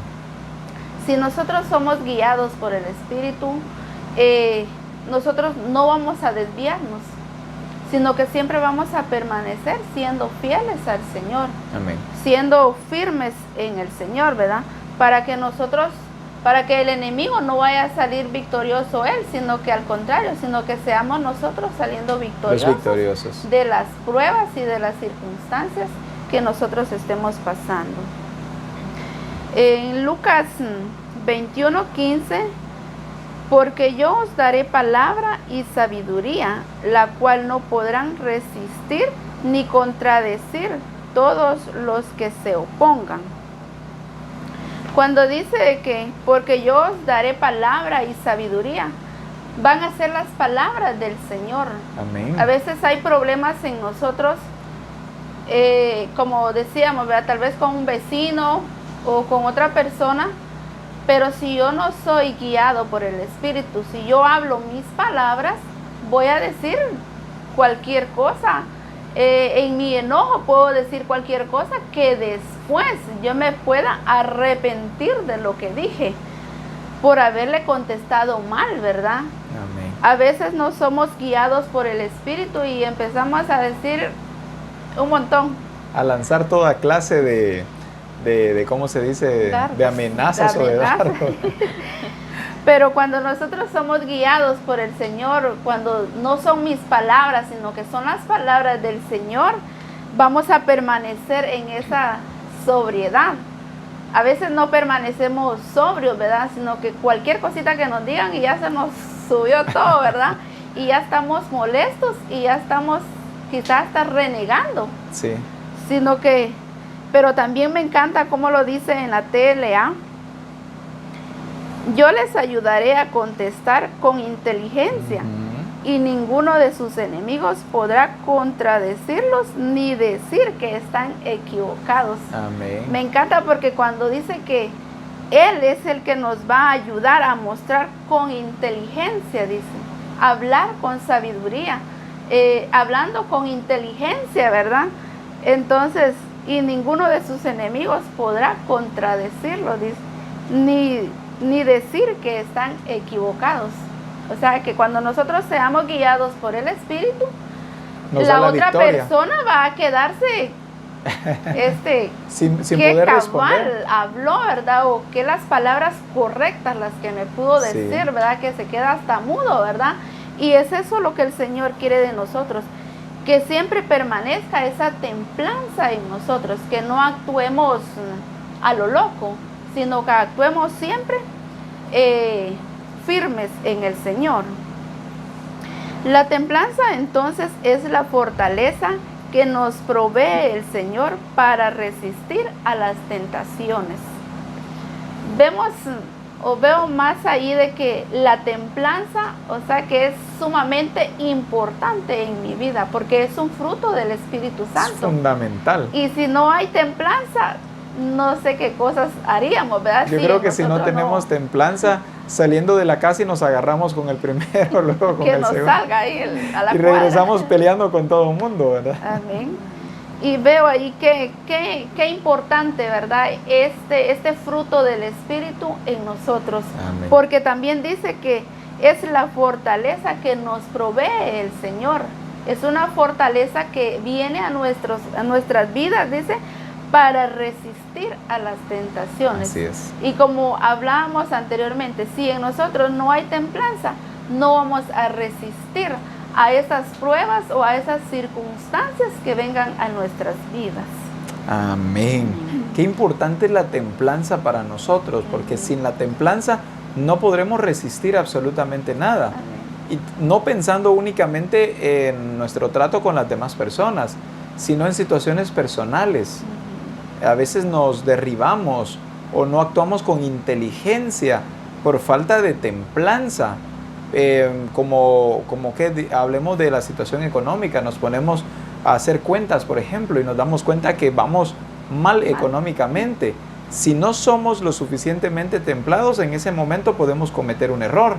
Si nosotros somos guiados por el Espíritu, nosotros no vamos a desviarnos, sino que siempre vamos a permanecer siendo fieles al Señor. Amén. Siendo firmes en el Señor, ¿verdad? Para que el enemigo no vaya a salir victorioso él, sino que al contrario, sino que seamos nosotros saliendo victoriosos de las pruebas y de las circunstancias que nosotros estemos pasando. En Lucas 21:15, porque yo os daré palabra y sabiduría, la cual no podrán resistir ni contradecir todos los que se opongan. Cuando dice que porque yo os daré palabra y sabiduría, van a ser las palabras del Señor. Amén. A veces hay problemas en nosotros, como decíamos, ¿verdad? Tal vez con un vecino o con otra persona, pero si yo no soy guiado por el Espíritu, si yo hablo mis palabras, voy a decir cualquier cosa. En mi enojo puedo decir cualquier cosa que después yo me pueda arrepentir de lo que dije por haberle contestado mal, ¿verdad? Amén. A veces no somos guiados por el Espíritu y empezamos a decir un montón. A lanzar toda clase de ¿cómo se dice? De amenazas o de dardos. Pero cuando nosotros somos guiados por el Señor, cuando no son mis palabras, sino que son las palabras del Señor, vamos a permanecer en esa sobriedad. A veces no permanecemos sobrios, ¿verdad? Sino que cualquier cosita que nos digan y ya se nos subió todo, ¿verdad? Y ya estamos molestos y ya estamos quizás hasta renegando. Sí. Pero también me encanta cómo lo dice en la TLA. Yo les ayudaré a contestar con inteligencia y ninguno de sus enemigos podrá contradecirlos ni decir que están equivocados. Amén. Me encanta porque cuando dice que Él es el que nos va a ayudar a mostrar con inteligencia, dice, hablar con sabiduría, hablando con inteligencia, ¿verdad? Entonces, y ninguno de sus enemigos podrá contradecirlo, dice, ni decir que están equivocados. O sea, que cuando nosotros seamos guiados por el Espíritu, la otra persona va a quedarse sin qué poder cabal responder. habló, ¿verdad? O qué las palabras correctas las que me pudo decir, Sí. ¿verdad? Que se queda hasta mudo, ¿verdad? Y es eso lo que el Señor quiere de nosotros, que siempre permanezca esa templanza en nosotros, que no actuemos a lo loco, sino que actuemos siempre firmes en el Señor. La templanza entonces es la fortaleza que nos provee el Señor para resistir a las tentaciones. Veo más ahí de que la templanza, o sea, que es sumamente importante en mi vida, porque es un fruto del Espíritu Santo. Es fundamental. Y si no hay templanza, no sé qué cosas haríamos, ¿verdad? Yo creo que si no tenemos templanza, saliendo de la casa y nos agarramos con el primero, luego con que el nos segundo. salga ahí a la Y regresamos peleando con todo el mundo, ¿verdad? Amén. Y veo ahí qué importante, ¿verdad? Este fruto del Espíritu en nosotros. Amén. Porque también dice que es la fortaleza que nos provee el Señor. Es una fortaleza que viene a nuestras vidas, dice, para resistir a las tentaciones. Así es. Y como hablábamos anteriormente, si en nosotros no hay templanza, no vamos a resistir a esas pruebas o a esas circunstancias que vengan a nuestras vidas. Amén. Qué importante es la templanza para nosotros, porque sin la templanza no podremos resistir absolutamente nada. Amén. Y no pensando únicamente en nuestro trato con las demás personas, sino en situaciones personales. A veces nos derribamos o no actuamos con inteligencia por falta de templanza. Como que hablemos de la situación económica, nos ponemos a hacer cuentas, por ejemplo, y nos damos cuenta que vamos mal económicamente. Si no somos lo suficientemente templados, en ese momento podemos cometer un error.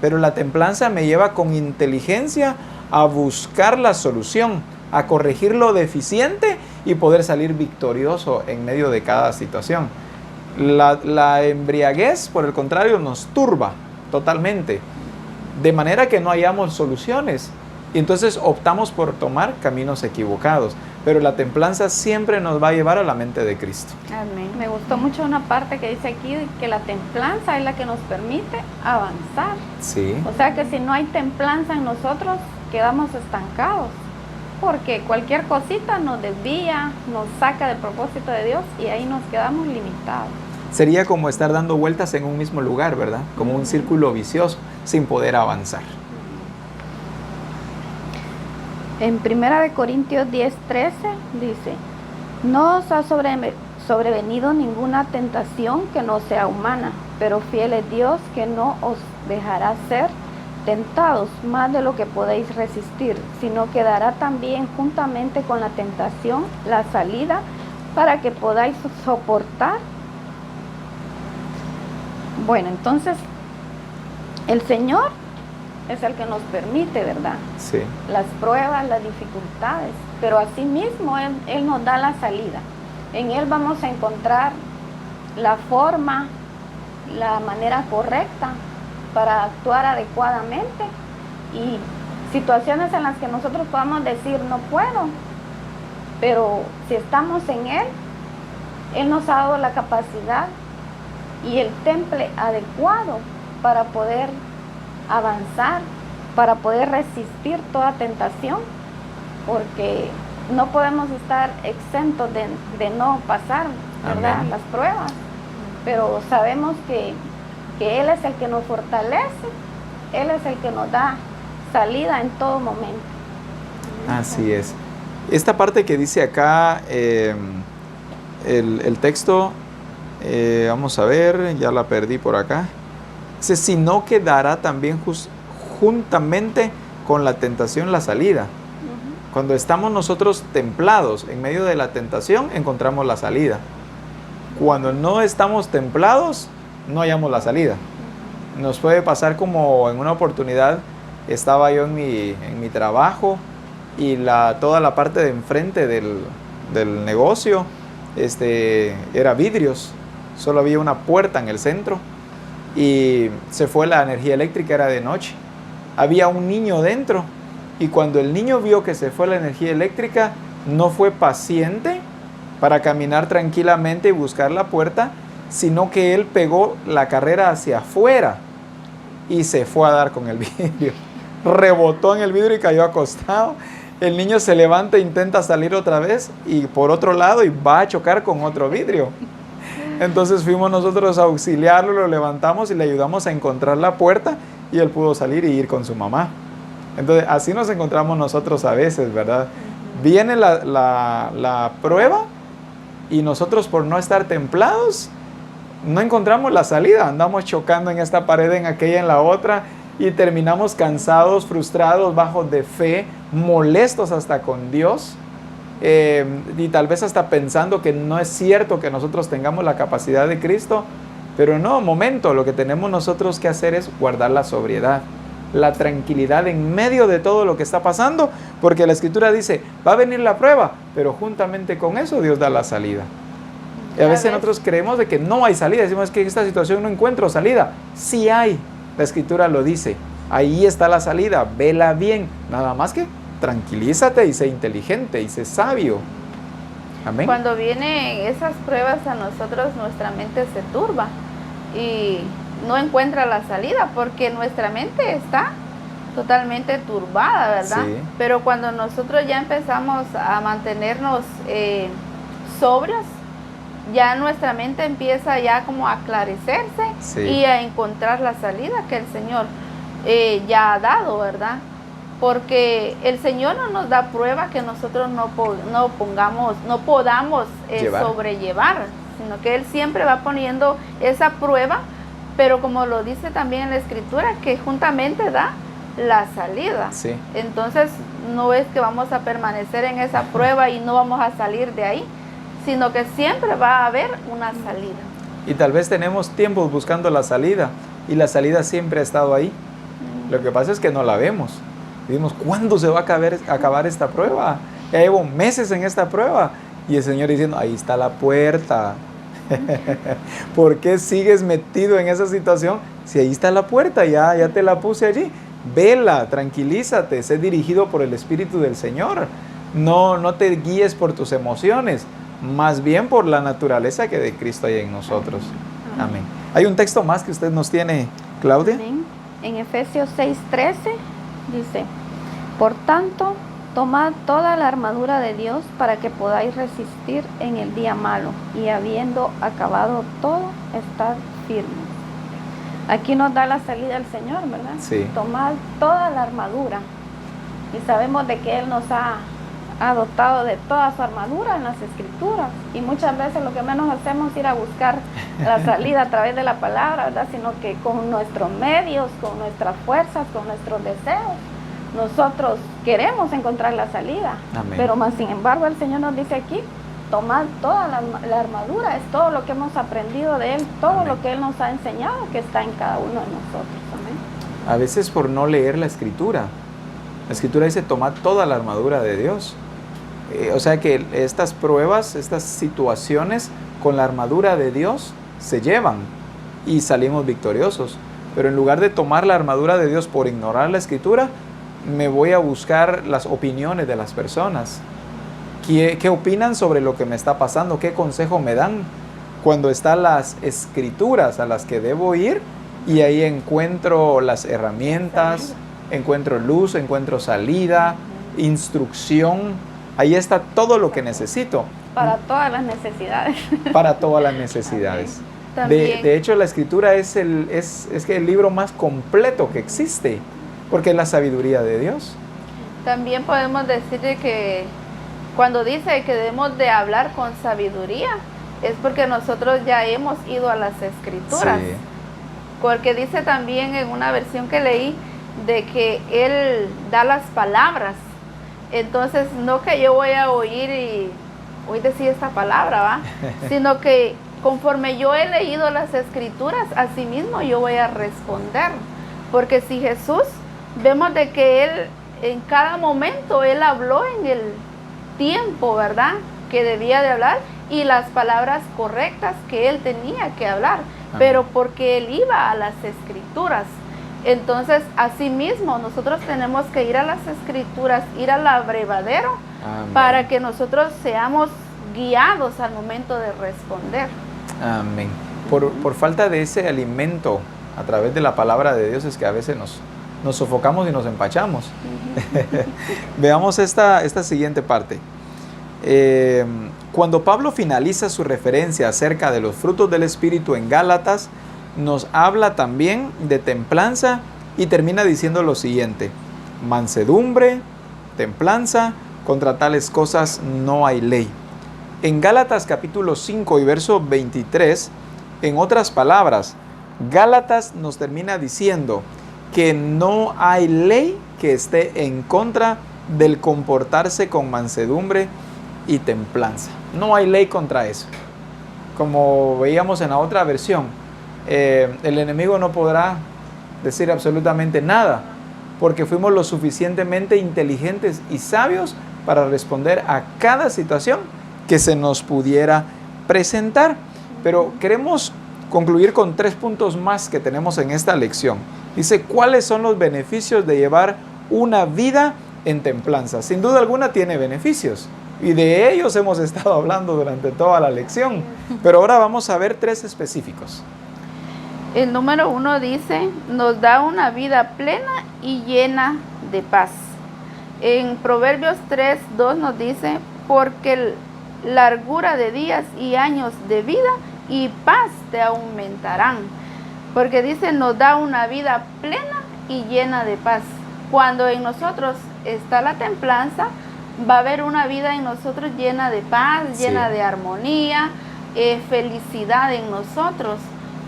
Pero la templanza me lleva con inteligencia a buscar la solución, a corregir lo deficiente y poder salir victorioso en medio de cada situación. La embriaguez, por el contrario, nos turba totalmente, de manera que no hallamos soluciones y entonces optamos por tomar caminos equivocados. Pero la templanza siempre nos va a llevar a la mente de Cristo. Amén. Me gustó mucho una parte que dice aquí que la templanza es la que nos permite avanzar. Sí. O sea que si no hay templanza en nosotros, quedamos estancados. Porque cualquier cosita nos desvía, nos saca del propósito de Dios y ahí nos quedamos limitados. Sería como estar dando vueltas en un mismo lugar, ¿verdad? Como un círculo vicioso sin poder avanzar. En 1 Corintios 10:13 dice, no os ha sobrevenido ninguna tentación que no sea humana, pero fiel es Dios que no os dejará ser tentados más de lo que podéis resistir, sino que dará también juntamente con la tentación la salida para que podáis soportar. Bueno, entonces el Señor es el que nos permite, ¿verdad? Sí. Las pruebas, las dificultades, pero asimismo Él nos da la salida. En Él vamos a encontrar la forma, la manera correcta para actuar adecuadamente y situaciones en las que nosotros podamos decir no puedo, pero si estamos en Él, Él nos ha dado la capacidad y el temple adecuado para poder avanzar, para poder resistir toda tentación, porque no podemos estar exentos de no pasar, ¿verdad?, las pruebas, pero sabemos que Él es el que nos fortalece, Él es el que nos da salida en todo momento. Así es. Esta parte que dice acá, el texto, vamos a ver, ya la perdí por acá. Dice, sino que dará también juntamente con la tentación la salida. Cuando estamos nosotros templados en medio de la tentación, encontramos la salida. Cuando no estamos templados, no hallamos la salida. Nos puede pasar como en una oportunidad, estaba yo en mi trabajo y toda la parte de enfrente del negocio era vidrios, solo había una puerta en el centro y se fue la energía eléctrica, era de noche. Había un niño dentro y cuando el niño vio que se fue la energía eléctrica, no fue paciente para caminar tranquilamente y buscar la puerta, sino que él pegó la carrera hacia afuera y se fue a dar con el vidrio. Rebotó en el vidrio y cayó acostado. El niño se levanta e intenta salir otra vez y por otro lado y va a chocar con otro vidrio. Entonces fuimos nosotros a auxiliarlo, lo levantamos y le ayudamos a encontrar la puerta y él pudo salir y ir con su mamá. Entonces así nos encontramos nosotros a veces, ¿verdad? Viene la prueba y nosotros por no estar templados no encontramos la salida, andamos chocando en esta pared, en aquella, en la otra y terminamos cansados, frustrados, bajos de fe, molestos hasta con Dios y tal vez hasta pensando que no es cierto que nosotros tengamos la capacidad de Cristo, pero no, momento, lo que tenemos nosotros que hacer es guardar la sobriedad, la tranquilidad en medio de todo lo que está pasando, porque la Escritura dice, va a venir la prueba, pero juntamente con eso Dios da la salida. Y a veces nosotros creemos de que no hay salida, decimos que en esta situación no encuentro salida. Sí hay, la Escritura lo dice, ahí está la salida, vela bien, nada más que tranquilízate y sé inteligente y sé sabio. Amén. Cuando vienen esas pruebas a nosotros, nuestra mente se turba y no encuentra la salida porque nuestra mente está totalmente turbada, ¿verdad? Sí. Pero cuando nosotros ya empezamos a mantenernos sobrios, ya nuestra mente empieza ya como a aclarecerse, sí, y a encontrar la salida que el Señor ya ha dado, ¿verdad? Porque el Señor no nos da prueba que nosotros no podamos sobrellevar, sino que Él siempre va poniendo esa prueba, pero como lo dice también en la Escritura, que juntamente da la salida. Sí. Entonces no es que vamos a permanecer en esa prueba y no vamos a salir de ahí, sino que siempre va a haber una salida. Y tal vez tenemos tiempos buscando la salida y la salida siempre ha estado ahí. Lo que pasa es que no la vemos. Decimos, ¿cuándo se va a acabar esta prueba? Ya llevo meses en esta prueba. Y el Señor diciendo, ahí está la puerta. ¿Por qué sigues metido en esa situación? Si ahí está la puerta, ya te la puse allí. Vela, tranquilízate, sé dirigido por el Espíritu del Señor. No te guíes por tus emociones, más bien por la naturaleza que de Cristo hay en nosotros. Amén. ¿Hay un texto más que usted nos tiene, Claudia? Amén. En Efesios 6:13 dice, por tanto, tomad toda la armadura de Dios para que podáis resistir en el día malo y habiendo acabado todo, estad firmes. Aquí nos da la salida el Señor, ¿verdad? Sí. Tomad toda la armadura y sabemos de que Él nos ha dotado de toda su armadura en las Escrituras y muchas veces lo que menos hacemos es ir a buscar la salida a través de la palabra, ¿verdad? Sino que con nuestros medios, con nuestras fuerzas, con nuestros deseos, nosotros queremos encontrar la salida. Amén. Pero más sin embargo el Señor nos dice aquí, tomad toda la armadura, es todo lo que hemos aprendido de Él, todo Amén. lo que Él nos ha enseñado que está en cada uno de nosotros. Amén. A veces por no leer la Escritura. La Escritura dice, tomad toda la armadura de Dios. O sea que estas pruebas, estas situaciones con la armadura de Dios se llevan y salimos victoriosos. Pero en lugar de tomar la armadura de Dios por ignorar la Escritura, me voy a buscar las opiniones de las personas. ¿Qué opinan sobre lo que me está pasando? ¿Qué consejo me dan? Cuando están las Escrituras a las que debo ir y ahí encuentro las herramientas, encuentro luz, encuentro salida, instrucción. Ahí está todo lo que necesito. Para todas las necesidades. Para todas las necesidades. De hecho, la Escritura es el libro más completo que existe, porque es la sabiduría de Dios. También podemos decir que cuando dice que debemos de hablar con sabiduría, es porque nosotros ya hemos ido a las Escrituras. Sí. Porque dice también en una versión que leí de que Él da las palabras. Entonces, no que yo voy a oír decir esta palabra, ¿va? Sino que conforme yo he leído las escrituras, así mismo yo voy a responder. Porque si Jesús, vemos de que Él en cada momento, Él habló en el tiempo, ¿verdad?, que debía de hablar y las palabras correctas que Él tenía que hablar. Amén. Pero porque Él iba a las escrituras. Entonces, así mismo, nosotros tenemos que ir a las escrituras, ir al abrevadero, amén, para que nosotros seamos guiados al momento de responder. Amén. Por falta de ese alimento a través de la palabra de Dios es que a veces nos sofocamos y nos empachamos. Veamos esta siguiente parte. Cuando Pablo finaliza su referencia acerca de los frutos del Espíritu en Gálatas, nos habla también de templanza y termina diciendo lo siguiente: mansedumbre, templanza, contra tales cosas no hay ley. En Gálatas capítulo 5 y verso 23, en otras palabras, Gálatas nos termina diciendo que no hay ley que esté en contra del comportarse con mansedumbre y templanza. No hay ley contra eso. Como veíamos en la otra versión, el enemigo no podrá decir absolutamente nada, porque fuimos lo suficientemente inteligentes y sabios para responder a cada situación que se nos pudiera presentar. Pero queremos concluir con 3 puntos más que tenemos en esta lección. Dice, ¿cuáles son los beneficios de llevar una vida en templanza? Sin duda alguna tiene beneficios, y de ellos hemos estado hablando durante toda la lección, pero ahora vamos a ver 3 específicos. El número 1 dice, nos da una vida plena y llena de paz. En Proverbios 3:2 nos dice, porque largura de días y años de vida y paz te aumentarán. Porque dice, nos da una vida plena y llena de paz. Cuando en nosotros está la templanza, va a haber una vida en nosotros llena de paz, sí, llena de armonía, felicidad en nosotros.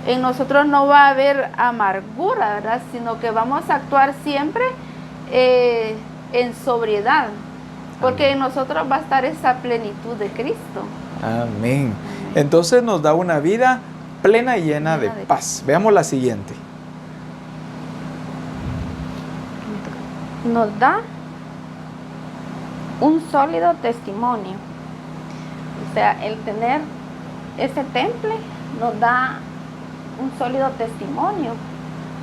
En nosotros no va a haber amargura, ¿verdad?, sino que vamos a actuar siempre en sobriedad, porque amén, en nosotros va a estar esa plenitud de Cristo. Amén. Entonces nos da una vida plena y llena de paz. Veamos la siguiente. Nos da un sólido testimonio. O sea, el tener ese temple nos da un sólido testimonio.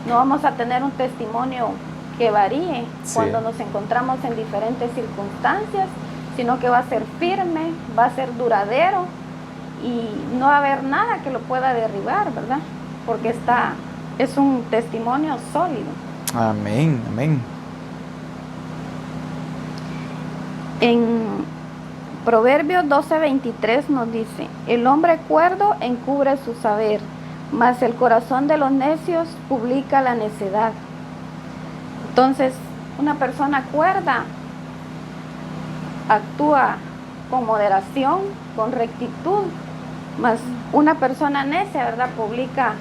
No vamos a tener un testimonio que varíe, sí, cuando nos encontramos en diferentes circunstancias, sino que va a ser firme, va a ser duradero y no va a haber nada que lo pueda derribar, ¿verdad? Porque es un testimonio sólido. Amén, amén. En Proverbios 12:23 nos dice, el hombre cuerdo encubre su saber, mas el corazón de los necios publica la necedad. Entonces, una persona cuerda actúa con moderación, con rectitud, mas una persona necia, ¿verdad?, publica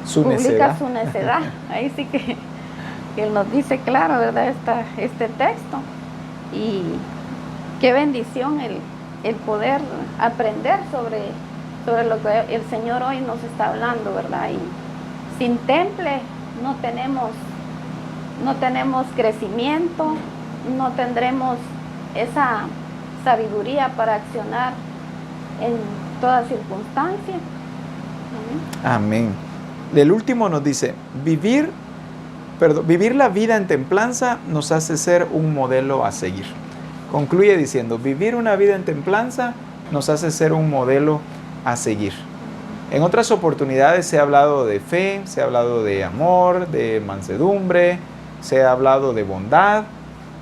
su necedad. Ahí sí que él nos dice claro, ¿verdad?, este texto. Y qué bendición el poder aprender sobre lo que el Señor hoy nos está hablando, ¿verdad? Y sin temple no tenemos crecimiento, no tendremos esa sabiduría para accionar en toda circunstancia. Amén. El último nos dice, vivir la vida en templanza nos hace ser un modelo a seguir. Concluye diciendo, vivir una vida en templanza nos hace ser un modelo a seguir. En otras oportunidades se ha hablado de fe, se ha hablado de amor, de mansedumbre, se ha hablado de bondad.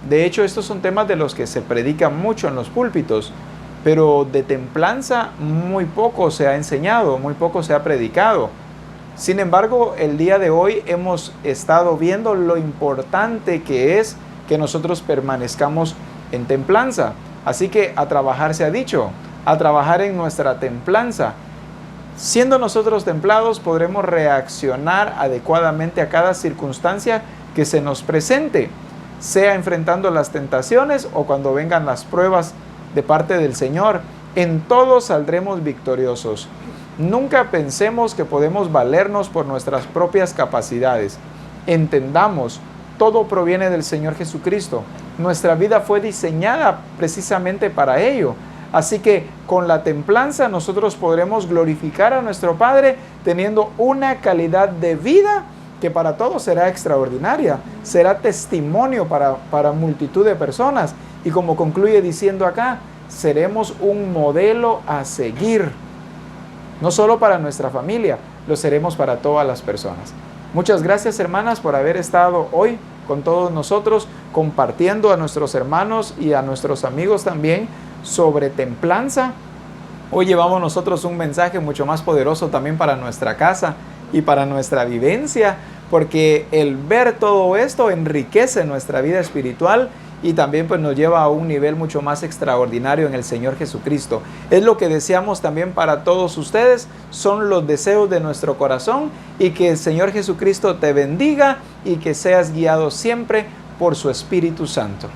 De hecho, estos son temas de los que se predica mucho en los púlpitos, pero de templanza muy poco se ha enseñado, muy poco se ha predicado. Sin embargo, el día de hoy hemos estado viendo lo importante que es que nosotros permanezcamos en templanza. Así que a trabajar se ha dicho, a trabajar en nuestra templanza. Siendo nosotros templados, podremos reaccionar adecuadamente a cada circunstancia que se nos presente, sea enfrentando las tentaciones o cuando vengan las pruebas de parte del Señor. En todo saldremos victoriosos. Nunca pensemos que podemos valernos por nuestras propias capacidades. Entendamos, todo proviene del Señor Jesucristo. Nuestra vida fue diseñada precisamente para ello. Así que con la templanza nosotros podremos glorificar a nuestro Padre teniendo una calidad de vida que para todos será extraordinaria, será testimonio para multitud de personas. Y como concluye diciendo acá, seremos un modelo a seguir, no solo para nuestra familia, lo seremos para todas las personas. Muchas gracias, hermanas, por haber estado hoy con todos nosotros, compartiendo a nuestros hermanos y a nuestros amigos también sobre templanza. Hoy llevamos nosotros un mensaje mucho más poderoso también para nuestra casa y para nuestra vivencia, porque el ver todo esto enriquece nuestra vida espiritual y también pues nos lleva a un nivel mucho más extraordinario en el Señor Jesucristo. Es lo que deseamos también para todos ustedes, son los deseos de nuestro corazón, y que el Señor Jesucristo te bendiga y que seas guiado siempre por su Espíritu Santo.